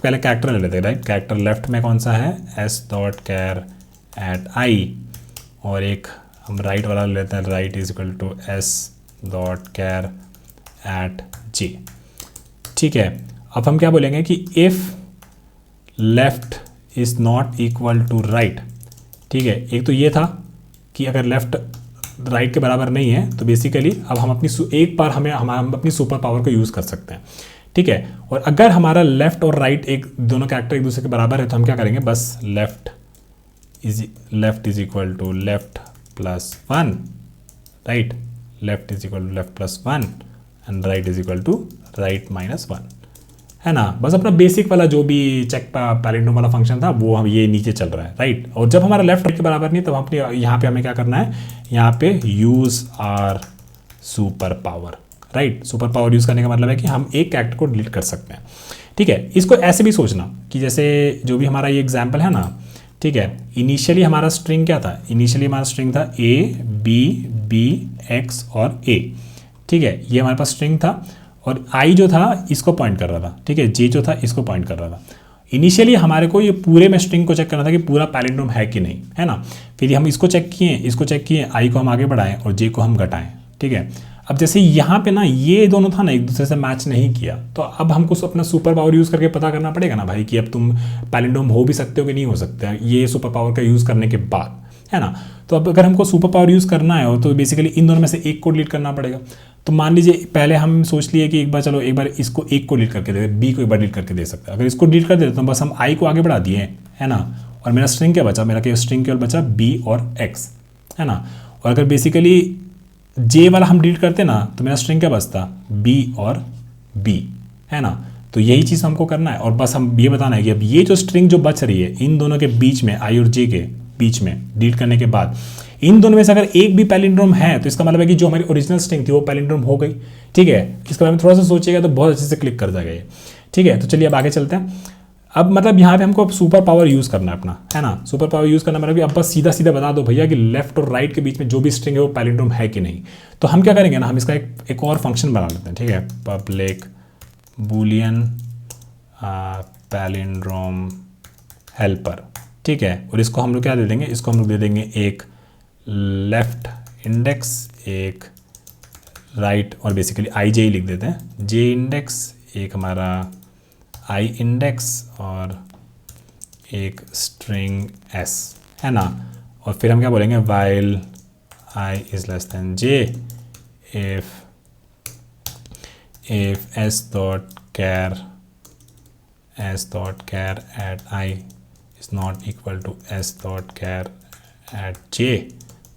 पहले कैरेक्टर ले लेते हैं, राइट। कैरेक्टर लेफ्ट में कौन सा है, s.char at i, और एक हम राइट वाला ले लेते हैं, right is equal to s.char at j। ठीक है, अब हम क्या बोलेंगे कि if left is not equal to right. ठीक है, एक तो ये था कि अगर लेफ्ट राइट के बराबर नहीं है तो बेसिकली अब हम हम अपनी सुपर पावर को यूज़ कर सकते हैं। ठीक है, और अगर हमारा लेफ्ट और राइट एक दोनों कैरेक्टर एक दूसरे के बराबर है तो हम क्या करेंगे, बस left is equal to left plus 1, right, left is equal to left plus 1 and right is equal to right -1। है ना। बस अपना बेसिक वाला जो भी चेक पैलिंड्रोम वाला फंक्शन था वो हम ये नीचे चल रहा है, राइट। और जब हमारा लेफ्ट राइट के बराबर नहीं, तब हम अपने यहाँ पे हमें क्या करना है, यहाँ पे use our super power, right. Super power use करने का मतलब है कि हम एक कैरेक्टर को डिलीट कर सकते हैं, ठीक है। इसको ऐसे भी सोचना कि जैसे जो भी हमारा ये एग्जाम्पल है ना, ठीक है, इनिशियली हमारा स्ट्रिंग क्या था, इनिशियली हमारा स्ट्रिंग था ए बी बी एक्स और ए, ठीक है, ये हमारे पास स्ट्रिंग था। और आई जो था इसको पॉइंट कर रहा था, ठीक है, जे जो था इसको पॉइंट कर रहा था। इनिशियली हमारे को ये पूरे में स्ट्रिंग को चेक करना था कि पूरा पैलिंड्रोम है कि नहीं, है ना। फिर हम इसको चेक किए, इसको चेक किए, आई को हम आगे बढ़ाएं और जे को हम घटाएं, ठीक है। अब जैसे यहाँ पे ना ये दोनों था ना एक दूसरे से मैच नहीं किया, तो अब हमको अपना सुपर पावर यूज़ करके पता करना पड़ेगा ना भाई कि अब तुम पैलिंड्रोम हो भी सकते हो कि नहीं हो सकते ये सुपर पावर का यूज़ करने के बाद, है ना। तो अब अगर हमको सुपर पावर यूज़ करना है तो बेसिकली इन दोनों में से एक को डिलीट करना पड़ेगा। तो मान लीजिए पहले हम सोच लिए कि एक बार चलो एक बार इसको एक को डिलीट करके दे, बी को एक बार डिलीट करके दे सकते हैं। अगर इसको डिलीट कर देते तो बस हम आई को आगे बढ़ा दिए, है ना। और मेरा स्ट्रिंग क्या बचा, मेरा स्ट्रिंग केवल बचा बी और एक्स, है ना। और अगर बेसिकली जे वाला हम डिलीट करते ना तो मेरा स्ट्रिंग क्या बचता, बी और बी, है ना। तो यही चीज़ हमको करना है और बस हम ये बताना है कि अब ये जो स्ट्रिंग जो बच रही है इन दोनों के बीच में, आई और जे के बीच में डिलीट करने के बाद इन दोनों में से अगर एक भी पैलिंड्रोम है तो इसका मतलब है कि जो हमारी ओरिजिनल स्ट्रिंग थी वो पैलिंड्रोम हो गई, ठीक है। इसके बारे में थोड़ा सा सोचिएगा तो बहुत अच्छे से क्लिक कर जाएगा ये, ठीक है। तो चलिए अब आगे चलते हैं। अब मतलब यहाँ पे हमको अब सुपर पावर यूज़ करना है अपना, है ना। सुपर पावर यूज़ करना मतलब कि अब बस सीधा सीधा बता दो भैया कि लेफ्ट और राइट के बीच में जो भी स्ट्रिंग है वो पैलिंड्रोम है कि नहीं। तो हम क्या करेंगे ना, हम इसका एक और फंक्शन बना लेते हैं, ठीक है। पब्लिक बूलियन पैलिंड्रोम हेल्पर, ठीक है। और इसको हम लोग क्या दे देंगे, इसको हम लोग दे देंगे एक लेफ्ट इंडेक्स, एक राइट और बेसिकली आई जे ही लिख देते हैं, जे इंडेक्स, एक हमारा आई इंडेक्स और एक स्ट्रिंग एस, है ना। और फिर हम क्या बोलेंगे, while i is less than j if s dot char at i is not equal to s dot char at j.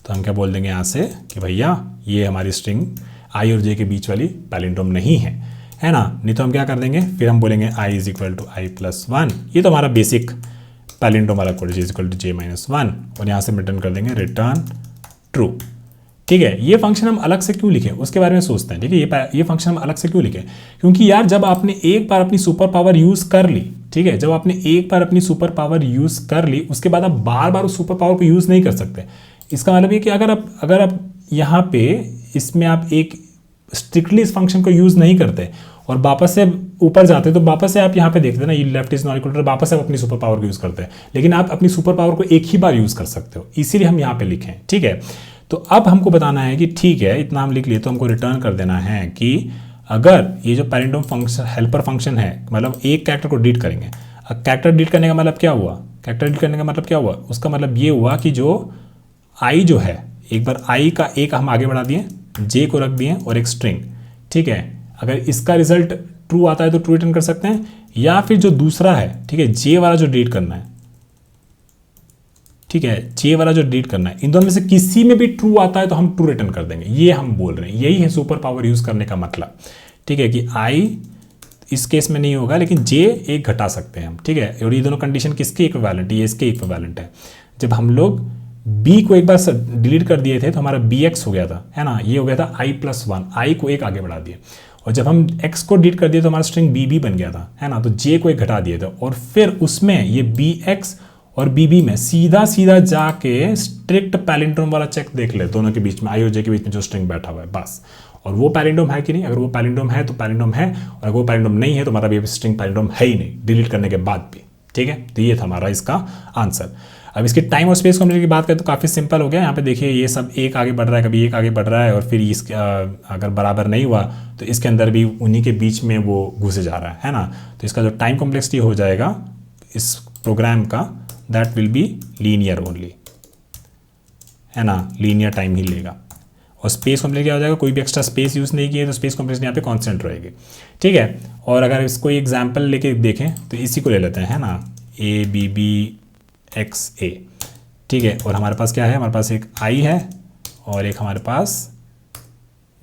तो हम क्या बोल देंगे यहाँ से कि भैया ये हमारी स्ट्रिंग आई और जे के बीच वाली पैलिंड्रोम नहीं है ना। नहीं तो हम क्या कर देंगे, फिर हम बोलेंगे i is equal to i plus one, ये तो हमारा बेसिक पैलिंड्रोम वाला code, is equal to j minus one, और यहाँ से रिटर्न कर देंगे रिटर्न ट्रू, ठीक है। ये फंक्शन हम अलग से क्यों लिखें उसके बारे में सोचते हैं, ठीक है। ये फंक्शन हम अलग से क्यों लिखें, क्योंकि यार जब आपने एक बार अपनी सुपर पावर यूज़ कर ली, ठीक है, जब आपने एक बार अपनी सुपर पावर यूज़ कर ली उसके बाद आप बार बार उस सुपर पावर को यूज़ नहीं कर सकते। इसका मतलब ये कि अगर आप यहाँ पे इसमें आप एक स्ट्रिक्टली इस फंक्शन को यूज़ नहीं करते और वापस से ऊपर जाते तो वापस से आप यहाँ पे देखते ना, ये left is not equal to, वापस से आप अपनी सुपर पावर को यूज़ करते हैं। लेकिन आप अपनी सुपर पावर को एक ही बार यूज़ कर सकते हो, इसीलिए हम यहाँ पे लिखें, ठीक है। तो अब हमको बताना है कि ठीक है इतना हम लिख लिए, तो हमको रिटर्न कर देना है कि अगर ये जो पैलिंड्रोम फंक्शन हेल्पर फंक्शन है, मतलब एक कैरेक्टर को डिलीट करेंगे। अब कैरेक्टर डिलीट करने का मतलब क्या हुआ, कैरेक्टर डिलीट करने का मतलब क्या हुआ, उसका मतलब ये हुआ कि जो आई जो है, एक बार आई का एक हम आगे बढ़ा दिए, जे को रख दिए और एक स्ट्रिंग, ठीक है। अगर इसका रिजल्ट ट्रू आता है तो ट्रू रिटर्न कर सकते हैं, या फिर जो दूसरा है, ठीक है, जे वाला जो डिलीट करना है, ठीक है, जे वाला जो डिलीट करना है, इन दोनों में से किसी में भी ट्रू आता है तो हम ट्रू रिटर्न कर देंगे। ये हम बोल रहे हैं, यही है सुपर पावर यूज करने का मतलब, ठीक है, कि आई इस केस में नहीं होगा लेकिन जे एक घटा सकते हैं हम, ठीक है। और ये दोनों कंडीशन किसके इक्विवेलेंट है, ये इसके इक्विवेलेंट है। जब हम लोग बी को एक बार डिलीट कर दिए थे तो हमारा बी एक्स हो गया था, है ना, ये हो गया था आई प्लस वन, आई को एक आगे बढ़ा दिए। और जब हम x को डिलीट कर दिए तो हमारा स्ट्रिंग बी बन गया था, है ना, तो j को एक घटा दिए थे। और फिर उसमें ये bx और bb में सीधा सीधा जाके स्ट्रिक्ट पैलिंड्रोम वाला चेक देख ले, दोनों के बीच में, आई और जे के बीच में जो स्ट्रिंग बैठा हुआ है बस, और वो पैलिंड्रोम है कि नहीं। अगर वो पैलिंड्रोम है तो पैलिंड्रोम है, और अगर वो पैलिंड्रोम नहीं है तो हमारा ये स्ट्रिंग पैलिंड्रोम है ही नहीं, डिलीट करने के बाद भी, ठीक है। तो ये था हमारा इसका आंसर। अब इसके टाइम और स्पेस कॉम्प्लेक्सिटी की बात करें तो काफ़ी सिंपल हो गया। यहाँ पे देखिए ये सब एक आगे बढ़ रहा है, कभी एक आगे बढ़ रहा है, और फिर इस अगर बराबर नहीं हुआ तो इसके अंदर भी उन्हीं के बीच में वो घुसे जा रहा है ना। तो इसका जो टाइम कॉम्प्लेक्सिटी हो जाएगा इस प्रोग्राम का, that will be linear only, है ना, लीनियर टाइम ही लेगा। और स्पेस कॉम्प्लेक्सिटी क्या हो जाएगा, कोई भी एक्स्ट्रा स्पेस यूज़ नहीं किए तो स्पेस कॉम्प्लेक्सिटी यहाँ पे कांस्टेंट रहेगी, ठीक है। और अगर इसको एग्जाम्पल लेके देखें तो इसी को ले लेते हैं, है ना, ए बी बी एक्स ए, ठीक है। और हमारे पास क्या है, हमारे पास एक आई है और एक हमारे पास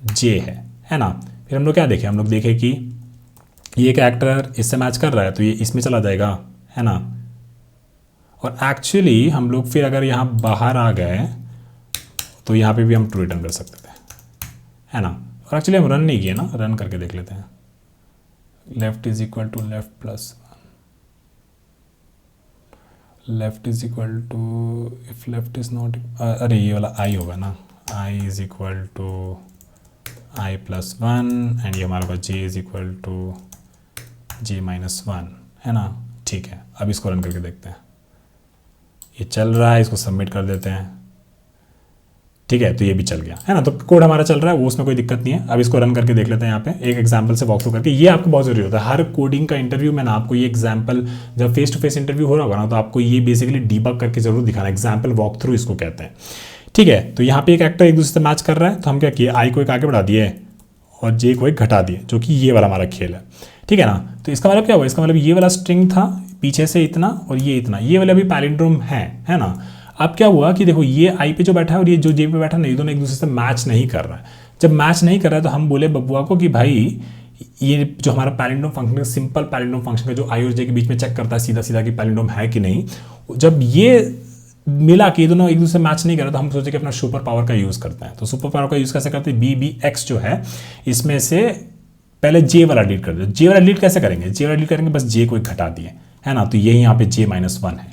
जे है ना। फिर हम लोग क्या देखें, हम लोग देखें कि ये कैरेक्टर इससे मैच कर रहा है तो ये इसमें चला जाएगा, है ना। और एक्चुअली हम लोग फिर अगर यहाँ बाहर आ गए तो यहाँ पे भी हम ट्रू रिटर्न कर सकते थे, है ना। और एक्चुअली हम रन नहीं किए ना, रन करके देख लेते हैं। Left is equal to left plus left is equal to, if left is not, अरे ये वाला आई होगा ना, i is equal to i plus one and ये हमारा पास j is equal to j minus one, है ना। ठीक है, अब इसको रन करके देखते हैं। ये चल रहा है, इसको सबमिट कर देते हैं। ठीक है, तो ये भी चल गया, है ना। तो कोड हमारा चल रहा है, वो उसमें कोई दिक्कत नहीं है। अब इसको रन करके देख लेते हैं यहाँ पे एक एग्जांपल से वॉक थ्रू करके। ये आपको बहुत जरूरी होता है हर कोडिंग का इंटरव्यू में ना, आपको ये एग्जांपल जब फेस टू फेस इंटरव्यू हो रहा होगा ना, तो आपको ये बेसिकली डीबग करके जरूर दिखाना। एग्जांपल वॉक थ्रू इसको कहते हैं। ठीक है, तो यहाँ पे एक एक्टर एक दूसरे से मैच कर रहा है, तो हम क्या किए, आई को एक आगे बढ़ा दिए और जे को एक घटा दिए, जो कि ये वाला हमारा खेल है। ठीक है ना। तो इसका मतलब क्या हुआ, इसका मतलब ये वाला स्ट्रिंग था पीछे से इतना और ये इतना, ये वाला भी पैलिंड्रोम है ना। अब क्या हुआ कि देखो ये आई पे जो बैठा है और ये जो जे पे बैठा है, ये दोनों एक दूसरे से मैच नहीं कर रहा है। जब मैच नहीं कर रहा है तो हम बोले बबुआ को कि भाई ये जो हमारा पैलिंड्रोम फंक्शन है, सिंपल पैलिंड्रोम फंक्शन का जो आई और जे के बीच में चेक करता है सीधा सीधा कि पैलिंड्रोम है कि नहीं, जब ये मिला कि ये दोनों एक दूसरे से मैच नहीं कर रहा तो हम सोचे कि अपना सुपर पावर का यूज़ करते हैं। तो सुपर पावर का यूज़ कैसे करते हैं, बी बी एक्स जो है इसमें से पहले जे वाला डिलीट कर दो। जे वाला डिलीट कैसे करेंगे, जे वाला डिलीट करेंगे बस जे को एक घटा दिए, है ना। तो ये यहाँ पे जे माइनस वन है।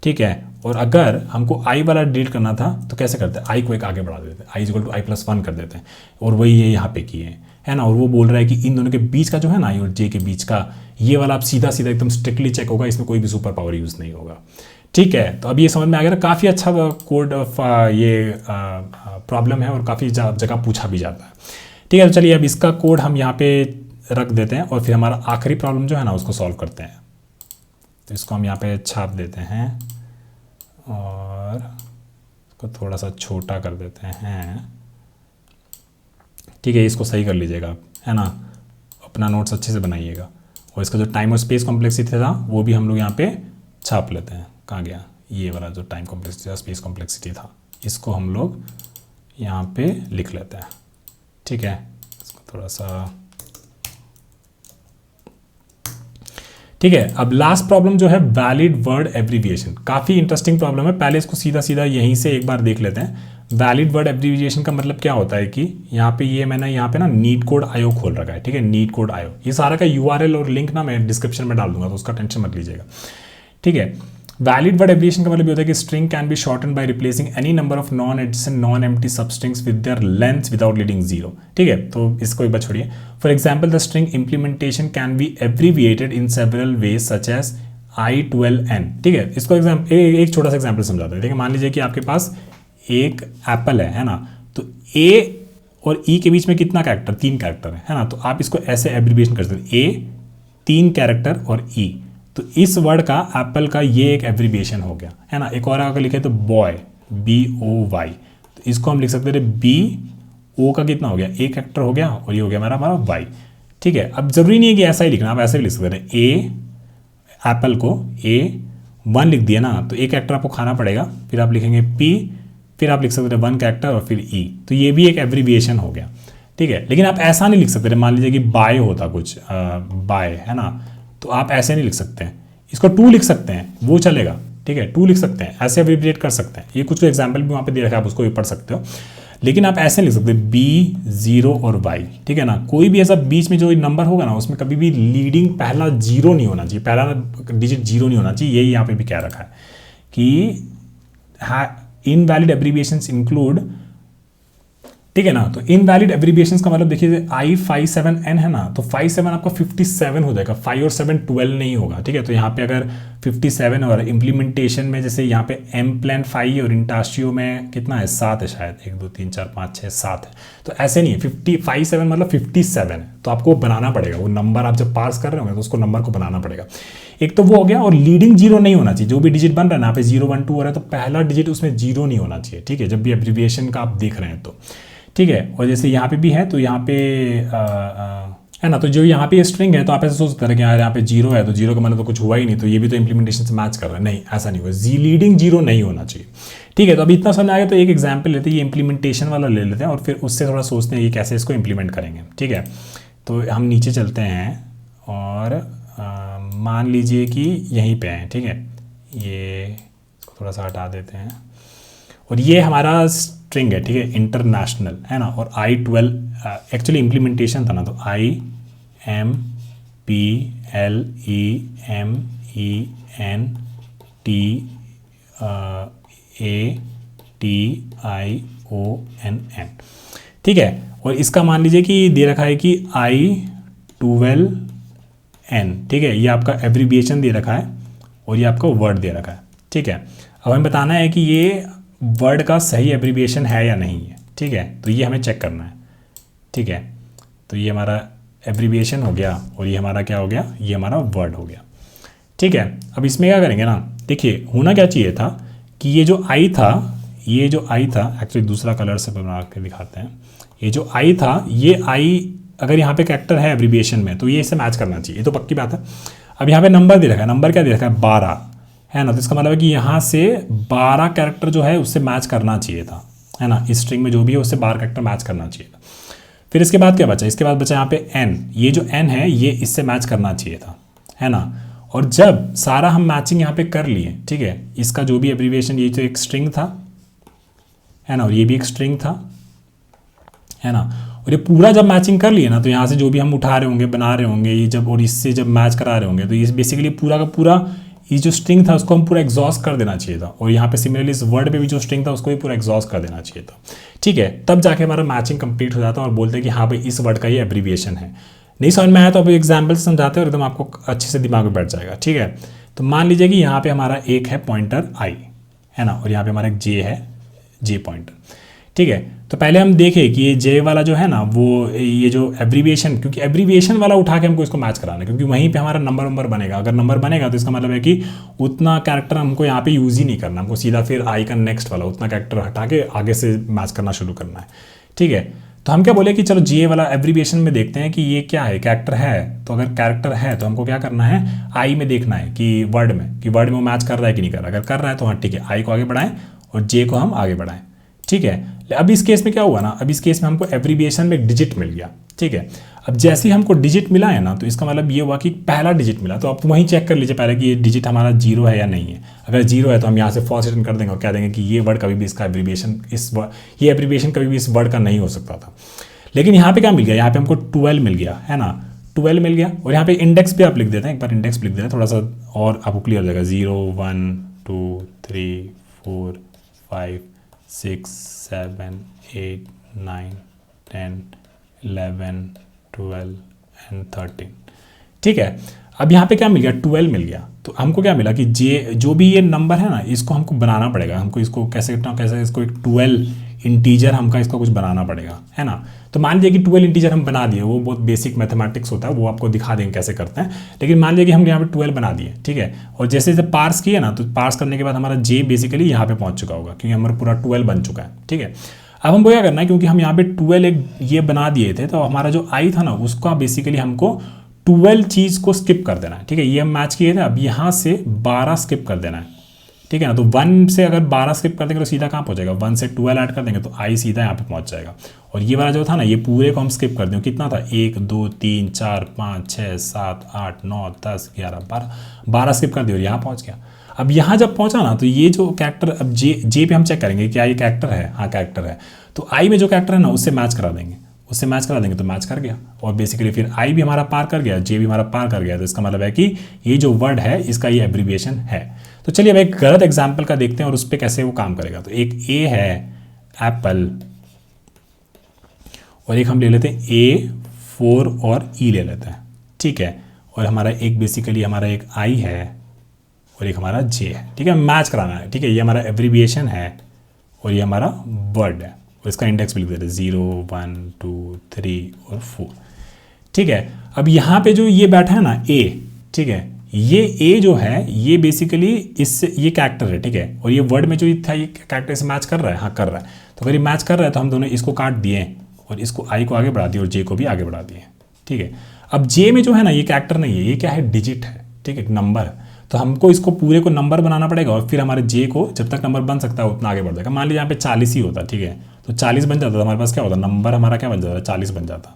ठीक है, और अगर हमको आई वाला डिलीट करना था तो कैसे करते हैं, आई को एक आगे बढ़ा देते हैं, i is equal to i plus one कर देते हैं, और वही ये यहाँ पे किए, है ना। और वो बोल रहा है कि इन दोनों के बीच का जो है ना, आई और जे के बीच का ये वाला आप सीधा सीधा एकदम स्ट्रिक्टली चेक होगा, इसमें कोई भी सुपर पावर यूज़ नहीं होगा। ठीक है, तो अब ये समझ में आ गया। काफ़ी अच्छा कोड ये प्रॉब्लम है और काफ़ी जगह पूछा भी जाता है। ठीक है, तो चलिए अब इसका कोड हम यहाँ पे रख देते हैं और फिर हमारा आखिरी प्रॉब्लम जो है ना उसको सॉल्व करते हैं। तो इसको हम यहाँ पे छाप देते हैं और इसको थोड़ा सा छोटा कर देते हैं। ठीक है, इसको सही कर लीजिएगा आप, है ना। अपना नोट्स अच्छे से बनाइएगा। और इसका जो टाइम और स्पेस कॉम्प्लेक्सिटी था वो भी हम लोग यहाँ पे छाप लेते हैं। कहाँ गया ये वाला जो टाइम कॉम्प्लेक्सिटी था, स्पेस कॉम्प्लेक्सिटी था, इसको हम लोग यहाँ पे लिख लेते हैं। ठीक है, इसको थोड़ा सा, ठीक है। अब लास्ट प्रॉब्लम जो है वैलिड वर्ड एब्रीविएशन, काफ़ी इंटरेस्टिंग प्रॉब्लम है। पहले इसको सीधा सीधा यहीं से एक बार देख लेते हैं। वैलिड वर्ड एब्रीविएशन का मतलब क्या होता है कि यहाँ पे ये मैंने यहाँ पे ना नीट कोड आयो खोल रखा है। ठीक है, नीट कोड आयो, ये सारा का यूआरएल और लिंक ना मैं डिस्क्रिप्शन में डाल दूंगा, तो उसका टेंशन मत लीजिएगा। ठीक है, वैलिड वर्ड एब्रीविएशन का मतलब ये होता है कि string can be shorten by replacing any number of non adjacent non empty substrings with their length without leading zero. ठीक है, तो इसको एक बार छोड़िए। For example the string implementation can be abbreviated in several ways such as I12N। ठीक है, इसको एक छोटा सा एग्जाम्पल समझाते हैं। ठीक है, मान लीजिए कि आपके पास एक एप्पल है ना। तो A और E के बीच में कितना कैरेक्टर, 3 कैरेक्टर है ना। तो आप इसको ऐसे एब्रीविएशन कर सकते हैं, A 3 कैरेक्टर और E। तो इस वर्ड का एप्पल का ये एक एब्रीविएशन हो गया, है ना। एक और अगर लिखे तो बॉय, BOY, तो इसको हम लिख सकते थे BO का कितना हो गया, एक कैरेक्टर हो गया, और ये हो गया हमारा Y। ठीक है, अब जरूरी नहीं है कि ऐसा ही लिखना, आप ऐसे भी लिख सकते थे। एप्पल को A1 लिख दिया ना, तो एक कैरेक्टर आपको खाना पड़ेगा, फिर आप लिखेंगे P, फिर आप लिख सकते थे 1 कैरेक्टर और फिर E। तो ये भी एक एब्रीविएशन हो गया। ठीक है, लेकिन आप ऐसा नहीं लिख सकते थे। मान लीजिए कि बाय होता कुछ, बाय, है ना, तो आप ऐसे नहीं लिख सकते हैं। इसको 2 लिख सकते हैं, वो चलेगा। ठीक है, 2 लिख सकते हैं, ऐसे एब्रीविएट कर सकते हैं। ये कुछ एग्जाम्पल भी वहाँ पे दे रखा है, आप उसको भी पढ़ सकते हो। लेकिन आप ऐसे लिख सकते हैं B, 0 और Y। ठीक है ना, कोई भी ऐसा बीच में जो नंबर होगा ना, उसमें कभी भी लीडिंग पहला 0 नहीं होना चाहिए, पहला डिजिट 0 नहीं होना चाहिए। यही यहाँ पे भी कह रखा है कि इनवैलिड एब्रीविएशंस इंक्लूड। ठीक है ना, तो इनवैलिड एब्रीविएशंस का मतलब देखिए I57N है ना, तो 57 आपका 57 हो जाएगा, 5 और 7 12 नहीं होगा। ठीक है, तो यहाँ पे अगर 57 और इम्प्लीमेंटेशन में जैसे यहाँ पे एमप्लान 5 और इंटास्ट्रियो में कितना है, 7 है शायद, 1 2 3 4 5 6 7 है। तो ऐसे नहीं है, 57 मतलब 57 है, तो आपको बनाना पड़ेगा वो नंबर। आप जब पार्स कर रहे होंगे तो उसको नंबर को बनाना पड़ेगा। एक तो वो हो गया, और लीडिंग 0 नहीं होना चाहिए। जो भी डिजिट बन रहा है ना, यहाँ पे 0 1 2 हो रहा है, तो पहला डिजिट उसमें 0 नहीं होना चाहिए। ठीक है, जब भी एब्रीविएशन का आप देख रहे हैं तो। ठीक है, और जैसे यहाँ पे भी है, तो यहाँ पे है ना, तो जो यहाँ पे स्ट्रिंग है, तो आप ऐसे सोच सकते हैं कि यार यहाँ पे 0 है, तो 0 का मतलब तो कुछ हुआ ही नहीं, तो ये भी तो इम्प्लीमेंटेशन से मैच कर रहा है। नहीं, ऐसा नहीं होगा, लीडिंग 0 नहीं होना चाहिए। ठीक है, तो अभी इतना समझ आ गया। तो एक एग्जाम्पल लेते हैं, ये इम्प्लीमेंटेशन वाला ले लेते हैं, और फिर उससे थोड़ा सोचते हैं कि कैसे इसको इम्प्लीमेंट करेंगे। ठीक है, तो हम नीचे चलते हैं और मान लीजिए कि यहीं पे हैं, ठीक है, ये इसको थोड़ा सा हटा देते हैं, और ये हमारा स्ट्रिंग है, ठीक है, इंटरनेशनल है ना, और I12 एक्चुअली इम्प्लीमेंटेशन था ना, तो IMPLEMENTATIONN, ठीक है। और इसका मान लीजिए कि दे रखा है कि I12N, ठीक है, ये आपका एब्रीविएशन दे रखा है और ये आपका वर्ड दे रखा है, ठीक है। अब हमें बताना है कि ये वर्ड का सही एब्रीविएशन है या नहीं है, ठीक है, तो ये हमें चेक करना है, ठीक है। तो ये हमारा एब्रीविएशन हो गया और ये हमारा क्या हो गया, ये हमारा वर्ड हो गया, ठीक है। अब इसमें क्या करेंगे ना, देखिए होना क्या चाहिए था कि ये जो आई था, एक्चुअली दूसरा कलर से बना के दिखाते हैं, ये जो आई था, ये आई अगर यहाँ पे कैरेक्टर है एब्रीविएशन में तो ये इससे मैच करना चाहिए, ये तो पक्की बात है। अब यहाँ पे नंबर दे रखा है, नंबर क्या दे रखा है, 12 है ना, तो इसका मतलब है कि यहाँ से 12 कैरेक्टर जो है उससे मैच करना चाहिए था, है ना, इस स्ट्रिंग में जो भी है उससे 12 कैरेक्टर मैच करना चाहिए था। फिर इसके बाद क्या बचा, इसके बाद बचा यहाँ पे n, ये जो n है ये इससे मैच करना चाहिए था, है ना। और जब सारा हम मैचिंग यहाँ पे कर लिए, ठीक है, इसका जो भी एब्रीविएशन, ये तो एक स्ट्रिंग था, है ना, और ये भी एक स्ट्रिंग था, है ना, और ये पूरा जब मैचिंग कर लिए ना, तो यहाँ से जो भी हम उठा रहे होंगे, बना रहे होंगे, ये जब और इससे जब मैच करा रहे होंगे, तो ये बेसिकली पूरा का पूरा ये जो स्ट्रिंग था उसको हम पूरा एग्जॉस्ट कर देना चाहिए था, और यहाँ पे सिमिलरली इस वर्ड पे भी जो स्ट्रिंग था उसको भी पूरा एग्जॉस्ट कर देना चाहिए था, ठीक है। तब जाके हमारा मैचिंग कंप्लीट हो जाता है और बोलते हैं कि हाँ भाई इस वर्ड का ये एब्रीविएशन है। नहीं समझ में आया तो अभी एग्जाम्पल से समझाते हैं और एकदम आपको अच्छे से दिमाग में बैठ जाएगा, ठीक है। तो मान लीजिए कि यहाँ पे हमारा एक है पॉइंटर आई, है ना, और यहाँ पे हमारा एक जे है, जे पॉइंटर, ठीक है। तो पहले हम देखें कि ये जे वाला जो है ना, वो ये जो एब्रीविएशन, क्योंकि एब्रीविएशन वाला उठा के हमको इसको मैच कराना है, क्योंकि वहीं पे हमारा नंबर बनेगा। अगर नंबर बनेगा तो इसका मतलब है कि उतना कैरेक्टर हमको यहाँ पे यूज़ ही नहीं करना, हमको सीधा फिर आई का नेक्स्ट वाला उतना कैरेक्टर हटा के आगे से मैच करना शुरू करना है, ठीक है। तो हम क्या बोले कि चलो जे वाला एब्रीविएशन में देखते हैं कि ये क्या है, कैरेक्टर है। तो अगर कैरेक्टर है तो हमको क्या करना है, आई में देखना है कि वर्ड में वो मैच कर रहा है कि नहीं कर रहा है। अगर कर रहा है तो हाँ ठीक है, आई को आगे बढ़ाएं और जे को हम आगे बढ़ाएं, ठीक है। अब इस केस में क्या हुआ ना, अब इस केस में हमको एब्रीविएशन में एक डिजिट मिल गया, ठीक है। अब जैसे ही हमको डिजिट मिला है ना, तो इसका मतलब ये हुआ कि पहला डिजिट मिला, तो आप वहीं चेक कर लीजिए पहले कि ये डिजिट हमारा 0 है या नहीं है। अगर 0 है तो हम यहाँ से फॉल्स रिटर्न कर देंगे और कह देंगे कि ये वर्ड कभी भी इसका एब्रीविएशन, ये एब्रीविएशन कभी भी इस वर्ड का नहीं हो सकता था। लेकिन यहाँ पे क्या मिल गया, यहाँ पे हमको 12 मिल गया, है ना, 12 मिल गया। और यहाँ पे इंडेक्स भी आप लिख देते हैं, एक बार इंडेक्स लिख देते हैं थोड़ा सा और आपको क्लियर हो जाएगा। 0 1 2 3 4 5 6 7 8 9 10 11 12 एंड 13, ठीक है। अब यहाँ पे क्या मिल गया, 12 मिल गया। तो हमको क्या मिला कि जे जो भी ये नंबर है ना, इसको हमको बनाना पड़ेगा, हमको इसको कैसे इसको एक 12 इंटीजर हमका इसको कुछ बनाना पड़ेगा, है ना। तो मान लीजिए कि 12 इंटीजर हम बना दिए, वो बहुत बेसिक मैथमेटिक्स होता है, वो आपको दिखा देंगे कैसे करते हैं। लेकिन मान लीजिए कि हम यहाँ पे 12 बना दिए, ठीक है। और जैसे जैसे पार्स किए ना, तो पार्स करने के बाद हमारा जे बेसिकली यहाँ पे पहुँच चुका होगा, क्योंकि हमारा पूरा 12 बन चुका है, ठीक है। अब हमको क्या करना है, क्योंकि हम यहाँ पे 12 एक ये बना दिए थे, तो हमारा जो आई था ना, उसका बेसिकली हमको 12 चीज़ को स्किप कर देना है, ठीक है। ये हम मैच किए थे, अब यहाँ से 12 स्किप कर देना है, ठीक है ना। तो 1 से अगर 12 स्किप कर देंगे तो सीधा कहाँ पहुँचेगा, 1 से 12 ऐड कर देंगे तो आई सीधा यहाँ पे पहुँच जाएगा। और ये वाला जो था ना, ये पूरे को हम स्किप कर देंगे, कितना था, 1 2 3 4 5 6 7 8 9 10 11 12 स्किप कर दिया और यहाँ पहुँच गया। अब यहाँ जब पहुँचा ना, तो ये जो कैरेक्टर, अब जे पे हम चेक करेंगे क्या ये कैरेक्टर है, हाँ कैरेक्टर है। तो आई में जो कैरेक्टर है ना, उससे मैच करा देंगे, तो मैच कर गया। और बेसिकली फिर आई भी हमारा पार कर गया, जे भी हमारा पार कर गया। तो इसका मतलब है कि ये जो वर्ड है इसका ये एब्रीविएशन है। तो चलिए अब एक गलत एग्जाम्पल का देखते हैं और उस पर कैसे वो काम करेगा। तो एक ए है एप्पल, और एक हम ले लेते हैं A4 और E ले लेते हैं, ठीक है। और हमारा एक बेसिकली हमारा एक आई है और एक हमारा जे है, ठीक है। मैच कराना है, ठीक है। ये हमारा एब्रीविएशन है और ये हमारा वर्ड है, और इसका इंडेक्स भी लिख देते हैं 0 1 2 3 और 4, ठीक है। अब यहाँ पे जो ये बैठा है ना ए, ठीक है, ये ए जो है ये बेसिकली इससे ये कैरेक्टर है, ठीक है। और ये वर्ड में जो था ये कैरेक्टर से मैच कर रहा है, हाँ कर रहा है। तो अगर ये मैच कर रहा है तो हम दोनों इसको काट दिए और इसको आई को आगे बढ़ा दिए और जे को भी आगे बढ़ा दिए, ठीक है। अब जे में जो है ना ये कैरेक्टर नहीं है, ये क्या है, डिजिट है, ठीक है, नंबर। तो हमको इसको पूरे को नंबर बनाना पड़ेगा और फिर हमारे जे को जब तक नंबर बन सकता है उतना आगे बढ़ जाएगा। मान लीजिए यहाँ पे 40 ही होता, ठीक है, तो 40 बन जाता, तो हमारे पास क्या होता, नंबर हमारा क्या बन जाता, 40 बन जाता,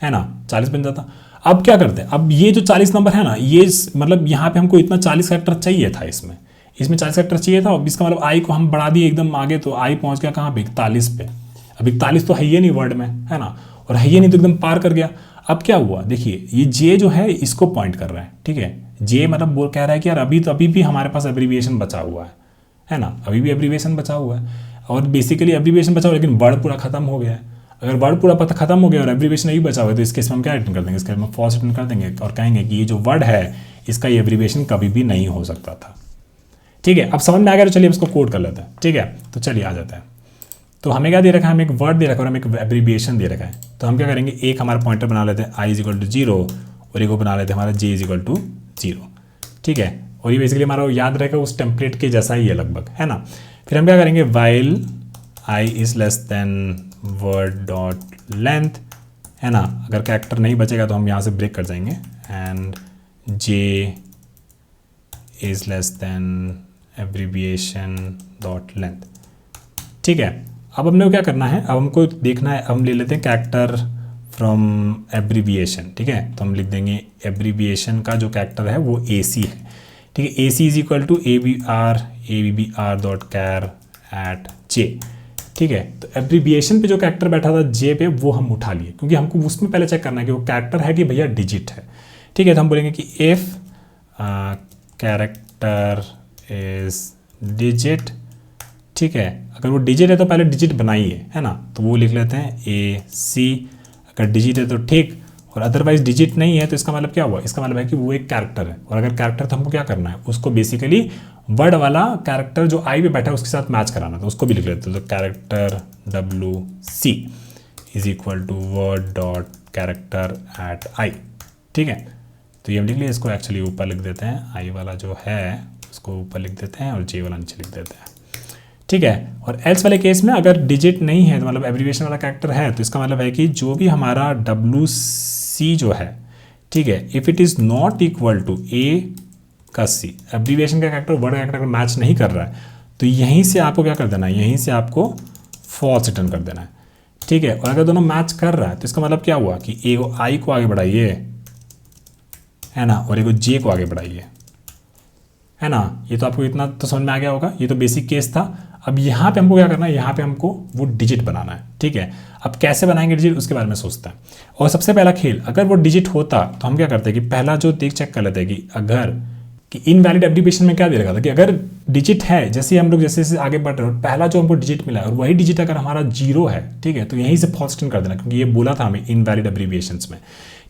है ना, 40 बन जाता। अब क्या करते हैं, अब ये जो 40 नंबर है ना, ये मतलब यहाँ पे हमको इतना 40 कैरेक्टर चाहिए था, इसमें 40 कैरेक्टर चाहिए था। अब इसका मतलब आई को हम बढ़ा दिए एकदम आगे, तो आई पहुंच गया कहाँ पे, 41 पे। अब 41 तो है ही नहीं वर्ड में, है ना, और है ही नहीं तो एकदम पार कर गया। अब क्या हुआ, देखिए ये जे जो है इसको पॉइंट कर रहा है, ठीक है, जे मतलब वो कह रहा है कि यार अभी भी हमारे पास एब्रीविएशन बचा हुआ है ना, अभी भी एब्रीविएशन बचा हुआ है। और बेसिकली एब्रीविएशन बचा हुआ है, लेकिन वर्ड पूरा खत्म हो गया है। अगर वर्ड पूरा पता खत्म हो गया और एब्रीविएशन नहीं बचा हुआ है, तो इस केस में हम क्या रिटर्न कर देंगे, इस केस में फॉल्स रिटर्न कर देंगे और कहेंगे कि ये जो वर्ड है इसका ये एब्रीविएशन कभी भी नहीं हो सकता था। ठीक है, अब समझ में आ गया, तो चलिए इसको कोड कर लेते हैं। ठीक है, तो चलिए आ जाता है। तो हमें क्या दे रखा है, हमें एक वर्ड दे रखा है और हमें एक एब्रीविएशन दे रखा है। तो हम क्या करेंगे, एक हमारा पॉइंटर बना लेते हैं i = 0 और एक को बना लेते हैं हमारा j = 0। ठीक है, और ये बेसिकली हमारा याद रहेगा उस टेम्पलेट के जैसा ही है लगभग, है ना। फिर हम क्या करेंगे, while i is less than word dot length, है ना, अगर कैरेक्टर नहीं बचेगा तो हम यहाँ से ब्रेक कर जाएंगे, and j is less than abbreviation dot length। ठीक है, अब हमने क्या करना है, अब हमको देखना है, हम ले लेते हैं कैरेक्टर फ्रॉम एब्रीविएशन। ठीक है, तो हम लिख देंगे एब्रीविएशन का जो कैरेक्टर है वो AC है। ठीक है, AC = abbr@j। ठीक है, तो एब्रीविएशन पे जो कैरेक्टर बैठा था J पे, वो हम उठा लिए, क्योंकि हमको उसमें पहले चेक करना है कि वो कैरेक्टर है कि भैया डिजिट है। ठीक है, तो हम बोलेंगे कि इफ कैरेक्टर इज डिजिट। ठीक है, अगर वो डिजिट है तो पहले डिजिट बनाइए, है ना, तो वो लिख लेते हैं AC। अगर डिजिट है तो ठीक, और अदरवाइज डिजिट नहीं है तो इसका मतलब क्या हुआ, इसका मतलब है कि वो एक कैरेक्टर है। और अगर कैरेक्टर तो हमको क्या करना है, उसको बेसिकली वर्ड वाला कैरेक्टर जो आई पे बैठा है उसके साथ मैच कराना, तो उसको भी लिख लेते हैं। तो कैरेक्टर WC = word.character@i। ठीक है, तो ये हम लिख लिया, इसको एक्चुअली ऊपर लिख देते हैं, आई वाला जो है उसको ऊपर लिख देते हैं और जे वाला नीचे लिख देते हैं। ठीक है, और एल्स वाले केस में अगर डिजिट नहीं है तो मतलब एब्रीविएशन वाला कैरेक्टर है, तो इसका मतलब है कि जो भी हमारा WC जो है, ठीक है, if it is not equal to A का C, एब्रीविएशन का कैरेक्टर वर्ड का कैरेक्टर मैच नहीं कर रहा है, तो यहीं से आपको क्या कर देना है, यहीं से आपको फॉल्स रिटर्न कर देना है। ठीक है, और अगर दोनों मैच कर रहा है तो इसका मतलब क्या हुआ कि I को आगे बढ़ाइए, है ना, और एक J को आगे बढ़ाइए, है ना। ये तो आपको इतना तो समझ में आ गया होगा, ये तो बेसिक केस था। अब यहाँ पे हमको क्या करना है, यहाँ पे हमको वो डिजिट बनाना है। ठीक है, अब कैसे बनाएंगे डिजिट, उसके बारे में सोचते हैं। और सबसे पहला खेल, अगर वो डिजिट होता तो हम क्या करते हैं कि पहला जो चेक कर लेते हैं कि अगर कि इनवैलिड एब्रीविएशन में क्या दे रखा था कि अगर डिजिट है, जैसे हम लोग जैसे आगे बढ़ रहे हो, पहला जो हमको डिजिट मिला और वही डिजिट अगर हमारा 0 है, ठीक है, तो यहीं से फॉल्स रिटर्न कर देना, क्योंकि ये बोला था हमें इनवैलिड एब्रीविएशंस में।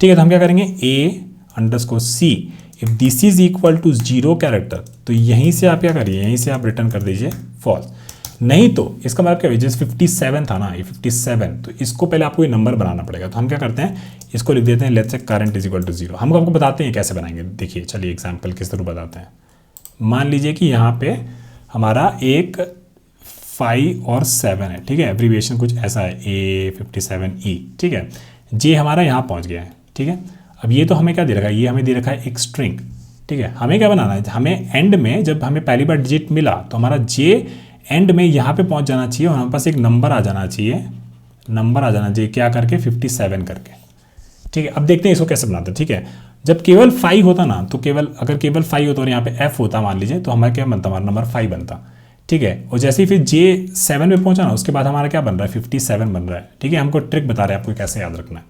ठीक है, तो हम क्या करेंगे, A_C if this is equal to 0 character, तो यहीं से आप क्या करिए, यहीं से आप रिटर्न कर दीजिए फॉल्स। नहीं तो इसका मतलब क्या है, जैसे 57 था ना, ये 57, तो इसको पहले आपको ये नंबर बनाना पड़ेगा। तो हम क्या करते हैं, इसको लिख देते हैं let's say current is equal to 0। हम आपको बताते हैं कैसे बनाएंगे। देखिए चलिए एग्जाम्पल किस तरह बताते हैं। मान लीजिए कि यहाँ पे हमारा एक 5 और 7 है। ठीक है, एब्रीविएशन कुछ ऐसा है, A57E। ठीक है, जे हमारा यहाँ पहुँच गया है। ठीक है, अब ये तो हमें क्या दे रखा है, ये हमें दे रखा है एक स्ट्रिंग। ठीक है, हमें क्या बनाना है, हमें एंड में जब हमें पहली बार डिजिट मिला तो हमारा जे एंड में यहाँ पे पहुँच जाना चाहिए और हमारे पास एक नंबर आ जाना चाहिए, नंबर आ जाना चाहिए क्या करके, 57 करके। ठीक है, अब देखते हैं इसको कैसे बनाते हैं। ठीक है, जब केवल 5 होता ना, तो अगर केवल 5 होता और यहाँ पे F होता मान लीजिए, तो हमारा क्या बनता, हमारा नंबर 5 बनता। ठीक है, और जैसे ही फिर जे 7 पे पहुँचा ना, उसके बाद हमारा क्या बन रहा है, 57 बन रहा है। ठीक है, हमको ट्रिक बता रहे हैं आपको कैसे याद रखना है।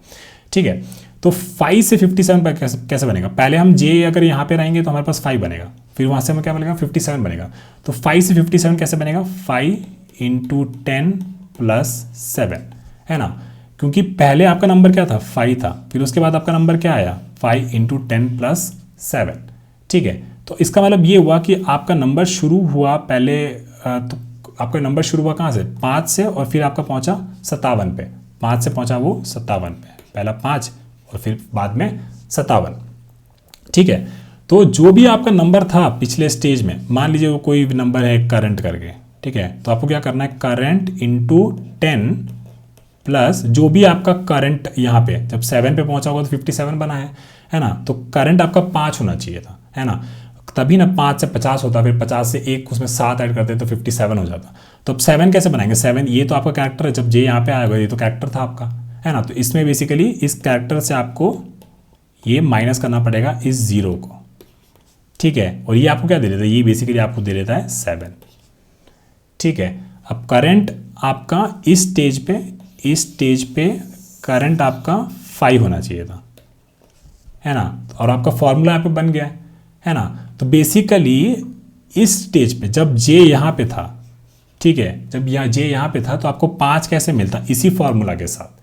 ठीक है, तो 5 से 57 पर कैसे बनेगा, पहले हम जे अगर यहाँ पे रहेंगे तो हमारे पास 5 बनेगा, फिर वहाँ से हमें क्या बनेगा, 57 बनेगा। तो 5 से 57 कैसे बनेगा, 5 × 10 + 7, है ना, क्योंकि पहले आपका नंबर क्या था, 5 था, फिर उसके बाद आपका नंबर क्या आया, 5 × 10 + 7। ठीक है, तो इसका मतलब ये हुआ कि आपका नंबर शुरू हुआ पहले, तो आपका नंबर शुरू हुआ कहाँ से, 5 से, और फिर आपका पहुँचा 57 पे, 5 से पहुँचा वो 57 पे, पहला 5 और फिर बाद में 57। ठीक है, तो जो भी आपका नंबर था पिछले स्टेज में, मान लीजिए वो कोई नंबर है करंट करके। ठीक है, तो आपको क्या करना है, करंट × 10 प्लस जो भी आपका करंट यहाँ पे जब 7 पे पहुंचा होगा तो 57 बना है ना, तो करंट आपका 5 होना चाहिए था, है ना, तभी ना 5 से 50 होता, फिर 50 से एक उसमें 7 ऐड करते तो 57 हो जाता। तो अब 7 कैसे बनाएंगे, 7 ये तो आपका कैरेक्टर है, जब जे यहाँ पे आएगा ये तो कैरेक्टर था आपका, है ना, तो इसमें बेसिकली इस कैरेक्टर से आपको ये माइनस करना पड़ेगा इस 0 को, ठीक है। और ये आपको क्या दे देता है, ये बेसिकली आपको दे देता है 7, ठीक है। अब करंट आपका इस स्टेज पे करंट आपका 5 होना चाहिए था, है ना। और आपका फॉर्मूला यहाँ पे बन गया है ना। तो बेसिकली इस स्टेज पे जब J यहाँ पे था, ठीक है, जब J यहाँ पे था तो आपको 5 कैसे मिलता, इसी फॉर्मूला के साथ।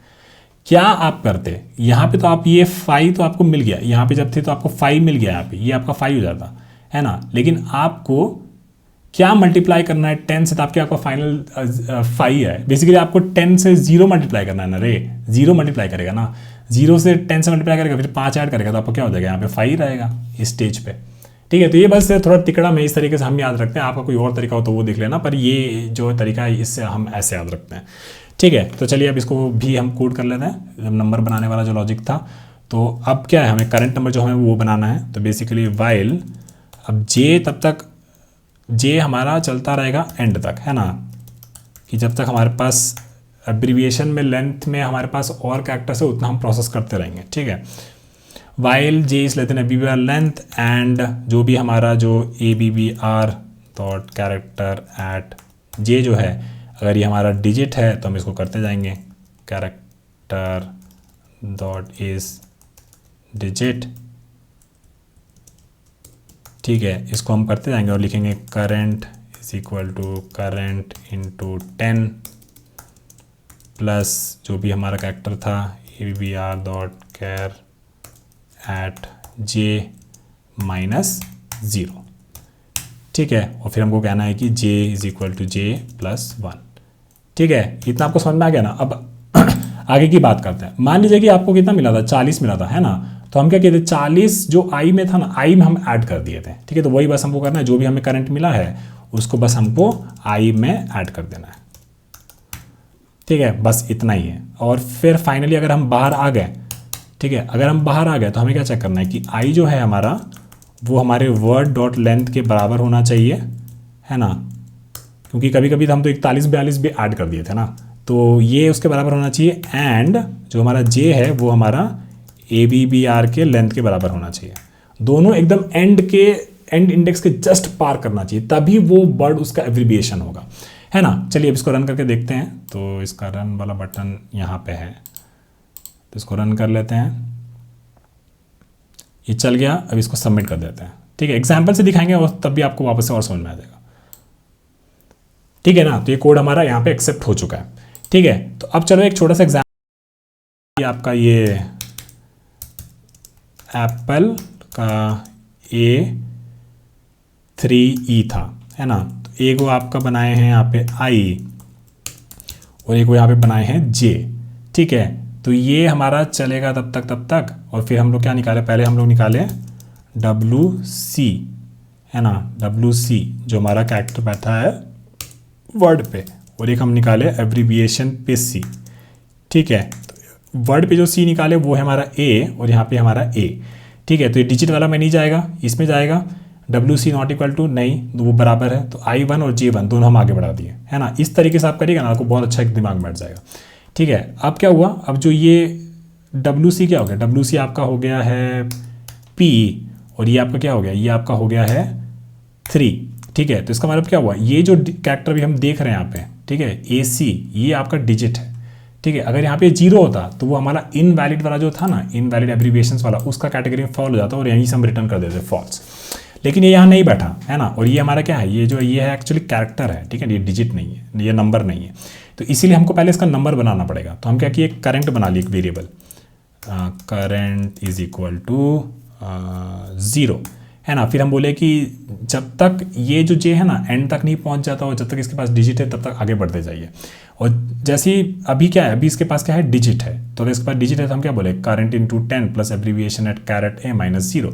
क्या आप करते, यहाँ पे तो आप ये 5 तो आपको मिल गया, यहाँ पे जब थे तो आपको 5 मिल गया, यहाँ पे ये आपका 5 हो जाता है ना। लेकिन आपको क्या मल्टीप्लाई करना है 10 से, तो आपका फाइनल 5 है। बेसिकली आपको 10 से 0 मल्टीप्लाई करना है ना रे, 0 मल्टीप्लाई करेगा ना, 0 से 10 से मल्टीप्लाई करेगा, फिर 5 ऐड करेगा तो आपको क्या हो जाएगा, यहाँ पे 5 रहेगा इस स्टेज पे, ठीक है। तो ये बस थोड़ा तिकड़ा में इस तरीके से हम याद रखते हैं। आपका कोई और तरीका हो तो वो देख लेना, पर ये जो तरीका है इससे हम ऐसे याद रखते हैं, ठीक है। तो चलिए अब इसको भी हम कोड कर लेते हैं, नंबर बनाने वाला जो लॉजिक था। तो अब क्या है, हमें करंट नंबर जो हमें वो बनाना है। तो बेसिकली वाइल अब J तब तक, J हमारा चलता रहेगा एंड तक, है ना, कि जब तक हमारे पास एब्रीविएशन में लेंथ में हमारे पास और कैरेक्टर्स है उतना हम प्रोसेस करते रहेंगे, ठीक है। वाइल J इज लेते हैं ABBR लेंथ एंड जो भी हमारा जो ABBR dot character eight J जो है, अगर ये हमारा डिजिट है तो हम इसको करते जाएंगे कैरेक्टर डॉट इज डिजिट, ठीक है। इसको हम करते जाएंगे और लिखेंगे current is equal to current into 10 plus जो भी हमारा कैरेक्टर था ABBR dot char at J minus 0, ठीक है। और फिर हमको कहना है कि J is equal to J plus 1, ठीक है। इतना आपको समझ में आ गया ना। अब आगे की बात करते हैं। मान लीजिए कि आपको कितना मिला था, 40 मिला था, है ना। तो हम क्या कहते हैं, 40 जो I में था ना, I में हम ऐड कर दिए थे, ठीक है। तो वही बस हमको करना है, जो भी हमें करंट मिला है उसको बस हमको I में ऐड कर देना है, ठीक है। बस इतना ही है। और फिर फाइनली अगर हम बाहर आ गए, ठीक है, अगर हम बाहर आ गए तो हमें क्या चेक करना है कि I जो है हमारा वो हमारे वर्ड डॉट लेंथ के बराबर होना चाहिए, है ना। क्योंकि कभी कभी तो हम तो 41-42 भी ऐड कर दिए थे ना, तो ये उसके बराबर होना चाहिए। एंड जो हमारा J है वो हमारा ABBR के लेंथ के बराबर होना चाहिए। दोनों एकदम एंड इंडेक्स के जस्ट पार करना चाहिए, तभी वो वर्ड उसका एब्रिविएशन होगा, है ना। चलिए अब इसको रन करके देखते हैं। तो इसका रन वाला बटन यहाँ पे है, तो इसको रन कर लेते हैं। ये चल गया, अब इसको सबमिट कर देते हैं, ठीक है। एग्जाम्पल से दिखाएंगे और तब भी आपको वापस से और समझ में आ जाएगा, ठीक है ना। तो ये कोड हमारा यहाँ पे एक्सेप्ट हो चुका है, ठीक है। तो अब चलो एक छोटा सा एग्जाम्पल, आपका ये एप्पल का A3E था, है ना। तो एक वो आपका बनाए हैं यहाँ पे I और एक वो यहाँ पे बनाए हैं J, ठीक है। तो ये हमारा चलेगा तब तक और फिर हम लोग क्या निकाले, पहले हम लोग निकाले WC, है ना, WC जो हमारा कैरेक्टर बैठा है वर्ड पे, और एक हम निकाले एब्रीविएशन पे C, ठीक है। तो वर्ड पे जो C निकाले वो है हमारा A और यहाँ पे हमारा A, ठीक है। तो ये डिजिट वाला में नहीं जाएगा, इसमें जाएगा। WC नॉट इक्वल टू नहीं, तो वो बराबर है, तो I1 और J1 दोनों हम आगे बढ़ा दिए, है ना। इस तरीके से आप करिएगा ना, आपको बहुत अच्छा एक दिमाग में बैठ जाएगा, ठीक है। अब क्या हुआ, अब जो ये WC क्या हो गया, WC आपका हो गया है P और ये आपका क्या हो गया, ये आपका हो गया है 3, ठीक है। तो इसका मतलब क्या हुआ, ये जो कैरेक्टर भी हम देख रहे हैं यहाँ पे, ठीक है, AC ये आपका डिजिट है, ठीक है। अगर यहाँ पे 0 होता तो वो हमारा इनवैलिड वाला जो था ना, इनवैलिड एब्रीविएशंस वाला, उसका कैटेगरी में फॉल हो जाता और यहीं से हम रिटर्न कर देते फॉल्स। लेकिन ये यहाँ नहीं बैठा, है ना। और ये हमारा क्या है, ये जो ये है एक्चुअली कैरेक्टर है, ठीक है, ये डिजिट नहीं है, ये नंबर नहीं है। तो इसीलिए हमको पहले इसका नंबर बनाना पड़ेगा। तो हम क्या किए, करंट बना लिए एक variable, current is equal to 0, है ना। फिर हम बोले कि जब तक ये जो J है ना एंड तक नहीं पहुंच जाता और जब तक इसके पास डिजिट है तब तक आगे बढ़ते जाइए। और जैसे ही अभी क्या है, अभी इसके पास क्या है, डिजिट है, तो अगर इसके पास डिजिट है तो हम क्या बोले, current into 10 plus abbreviation at caret A minus 0।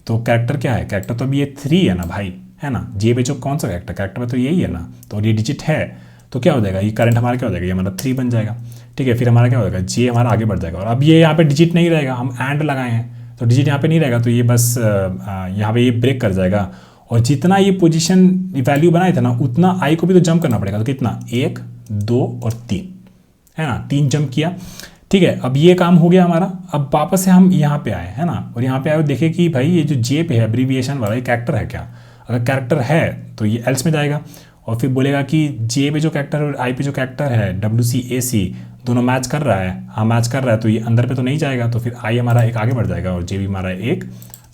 तो कैरेक्टर क्या है, कैरेक्टर तो अभी ये 3 है ना भाई, है ना। J पे जो कौन सा कैरेक्टर में तो यही है ना, तो ये डिजिट है, तो क्या हो जाएगा, ये करंट हमारा क्या हो जाएगा, ये हमारा 3 बन जाएगा, ठीक है। फिर हमारा क्या हो जाएगा, J हमारा आगे बढ़ जाएगा। और अब ये यहाँ पे डिजिट नहीं रहेगा, हम एंड लगाए हैं तो डिजिट यहाँ पे नहीं रहेगा, तो ये बस यहाँ पे ये ब्रेक कर जाएगा। और जितना ये पोजीशन वैल्यू बनाए थे ना, उतना I को भी तो जंप करना पड़ेगा। तो कितना, 1 2 और 3, है ना, 3 जंप किया, ठीक है, अब ये काम हो गया हमारा। अब वापस से हम यहाँ पे आए, है ना, और यहाँ पे आए और देखे कि भाई ये जो जे पे है एब्रीविएशन वाला, ये कैरेक्टर है क्या। अगर कैरेक्टर है तो ये एल्स में जाएगा, और फिर बोलेगा कि जे पे जो कैरेक्टर और आई पे जो कैरेक्टर है WCAC दोनों मैच कर रहा है, हाँ मैच कर रहा है, तो ये अंदर पे तो नहीं जाएगा, तो फिर आई हमारा एक आगे बढ़ जाएगा और जे भी हमारा एक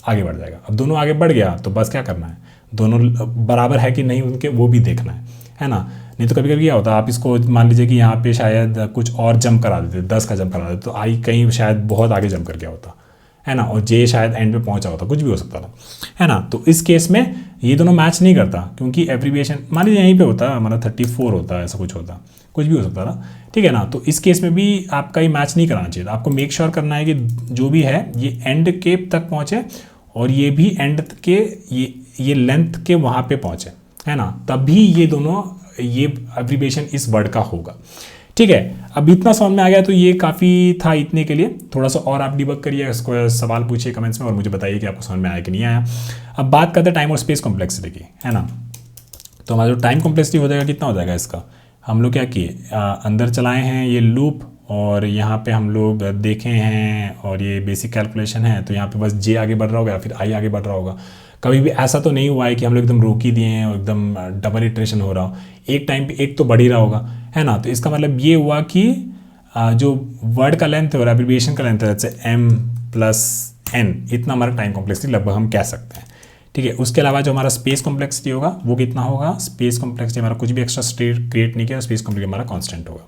आगे बढ़ जाएगा। अब दोनों आगे बढ़ गया तो बस क्या करना है, दोनों बराबर है कि नहीं उनके वो भी देखना है ना। नहीं तो कभी कभी क्या होता है, आप इसको मान लीजिए कि यहाँ पे शायद कुछ और जंप करा देते, 10 का जंप करा देते, तो आई कहीं शायद बहुत आगे जंप कर गया होता, है ना, और जे शायद एंड पे पहुंचा होता, कुछ भी हो सकता था, है ना। तो इस केस में ये दोनों मैच नहीं करता, क्योंकि एब्रीविएशन मान लीजिए यहीं पे होता है हमारा 34 होता है, ऐसा कुछ होता, कुछ भी हो सकता था, ठीक है ना। तो इस केस में भी आपका ये मैच नहीं कराना चाहिए, आपको मेक श्योर करना है कि जो भी है ये एंड के तक पहुँचे और ये भी एंड के ये लेंथ के वहाँ पे पहुँचे, है ना, तभी ये दोनों ये एब्रीविएशन इस वर्ड का होगा, ठीक है। अब इतना समझ में आ गया तो ये काफ़ी था इतने के लिए। थोड़ा सा और आप डिबग करिए, इसको सवाल पूछिए कमेंट्स में और मुझे बताइए कि आपको समझ में आया कि नहीं आया। अब बात करते हैं टाइम और स्पेस कॉम्प्लेक्सिटी की, है ना। तो हमारा जो टाइम कॉम्प्लेक्सिटी हो जाएगा, कितना हो जाएगा इसका, हम लोग क्या किए, अंदर चलाए हैं ये लूप, और यहाँ पे हम लोग देखे हैं और ये बेसिक कैलकुलेशन है, तो यहाँ पे बस जे आगे बढ़ रहा होगा या फिर आई आगे बढ़ रहा होगा। कभी भी ऐसा तो नहीं हुआ है कि हम लोग एकदम रोक ही दिए हैं और एकदम डबल इटरेशन हो रहा हो, एक टाइम पे एक तो बढ़ ही रहा होगा, है ना। तो इसका मतलब ये हुआ कि जो वर्ड का लेंथ है और एब्रीविएशन का लेंथ है, जैसे M+N, इतना हमारा टाइम कॉम्प्लेक्सिटी लगभग हम कह सकते हैं, ठीक है। उसके अलावा जो हमारा स्पेस कॉम्प्लेक्सिटी होगा वो कितना होगा, स्पेस कॉम्प्लेक्सिटी हमारा कुछ भी एक्स्ट्रा स्टेट क्रिएट नहीं किया, स्पेस कॉम्प्लेक्सिटी हमारा कांस्टेंट होगा,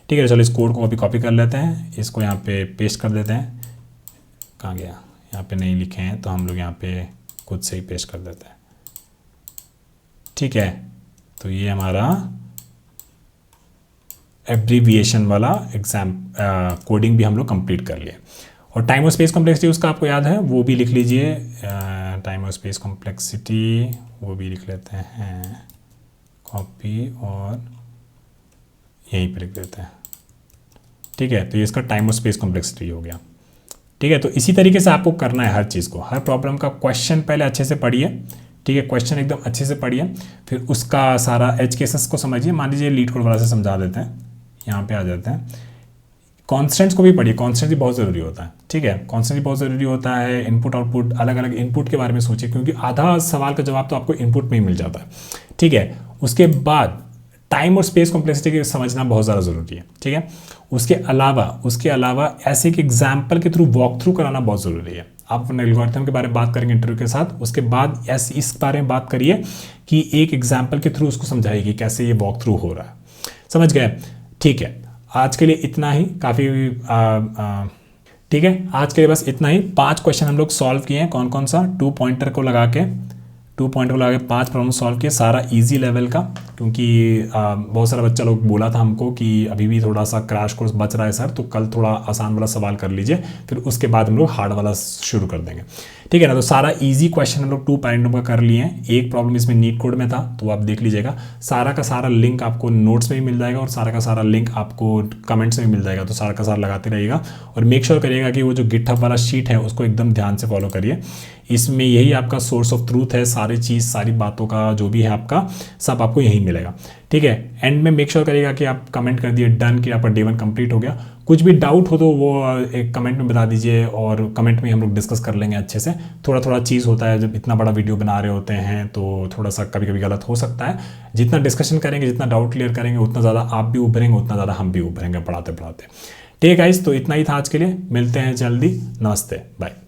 ठीक है। चलो इस कोड को अभी कॉपी कर लेते हैं, इसको यहाँ पे पेस्ट कर देते हैं, कहाँ गया, यहाँ पे नहीं लिखे हैं तो हम लोग यहाँ पे खुद से ही पेस्ट कर देते हैं, ठीक है। तो ये हमारा एब्रीविएशन वाला एग्जाम कोडिंग भी हम लोग कंप्लीट कर लिए। और टाइम और स्पेस कॉम्प्लेक्सिटी उसका आपको याद है, वो भी लिख लीजिए, टाइम और स्पेस कॉम्प्लेक्सिटी वो भी लिख लेते हैं, कॉपी और यहीं पे लिख देते हैं, ठीक है। तो ये इसका टाइम और स्पेस कॉम्प्लेक्सिटी हो गया, ठीक है। तो इसी तरीके से आपको करना है हर चीज़ को, हर प्रॉब्लम का क्वेश्चन पहले अच्छे से पढ़िए, ठीक है, क्वेश्चन एकदम अच्छे से पढ़िए, फिर उसका सारा एज केसेस को समझिए। मान लीजिए लीड कोड वाला से समझा देते हैं, यहाँ पे आ जाते हैं, कॉन्स्टेंट्स को भी पढ़िए, कॉन्स्टेंट भी बहुत ज़रूरी होता है, ठीक है, कॉन्स्टेंट भी बहुत ज़रूरी होता है। इनपुट आउटपुट, अलग अलग इनपुट के बारे में सोचिए, क्योंकि आधा सवाल का जवाब तो आपको इनपुट में ही मिल जाता है, ठीक है। उसके बाद टाइम और स्पेस कॉम्प्लेक्सिटी को समझना बहुत ज़्यादा ज़रूरी है, ठीक है। उसके अलावा ऐसे एक एग्जाम्पल के थ्रू वॉक थ्रू कराना बहुत ज़रूरी है। आप अपने एल्गोरिथम के बारे में बात करेंगे इंटरव्यू के साथ, उसके बाद इस बारे में बात करिए कि एक एग्जाम्पल के थ्रू उसको समझाइए कि कैसे ये वॉक थ्रू हो रहा है, समझ गए, ठीक है। आज के लिए इतना ही काफ़ी, ठीक है, आज के लिए बस इतना ही। 5 क्वेश्चन हम लोग सॉल्व किए हैं, कौन कौन सा, 2 पॉइंटर को लगा के 5 प्रॉब्लम सॉल्व किए, सारा इजी लेवल का, क्योंकि बहुत सारा बच्चा लोग बोला था हमको कि अभी भी थोड़ा सा क्रैश कोर्स बच रहा है सर, तो कल थोड़ा आसान वाला सवाल कर लीजिए, फिर उसके बाद हम लोग हार्ड वाला शुरू कर देंगे, ठीक है ना। तो सारा इजी क्वेश्चन हम लोग 2 पैराग्राफ का कर लिए हैं, एक प्रॉब्लम इसमें नीट कोड में था, तो आप देख लीजिएगा, सारा का सारा लिंक आपको नोट्स में भी मिल जाएगा और सारा का सारा लिंक आपको कमेंट्स में भी मिल जाएगा, तो सारा का सारा लगाते रहिएगा और मेक श्योर करिएगा कि वो जो गिटहब वाला शीट है उसको एकदम ध्यान से फॉलो करिए। इसमें यही आपका सोर्स ऑफ ट्रूथ है, सारी चीज़, सारी बातों का जो भी है आपका, सब आपको यहीं मिलेगा, ठीक है। एंड में मेक श्योर करिएगा कि आप कमेंट कर दिए डन कि आपका डे 1 कंप्लीट हो गया। कुछ भी डाउट हो तो वो एक कमेंट में बता दीजिए और कमेंट में हम लोग डिस्कस कर लेंगे अच्छे से। थोड़ा थोड़ा चीज़ होता है, जब इतना बड़ा वीडियो बना रहे होते हैं तो थोड़ा सा कभी कभी गलत हो सकता है। जितना डिस्कशन करेंगे, जितना डाउट क्लियर करेंगे, उतना ज़्यादा आप भी उभरेंगे, उतना ज़्यादा हम भी उभरेंगे पढ़ाते पढ़ाते। ठीक है गाइस, तो इतना ही था आज के लिए, मिलते हैं जल्दी, नमस्ते, बाय।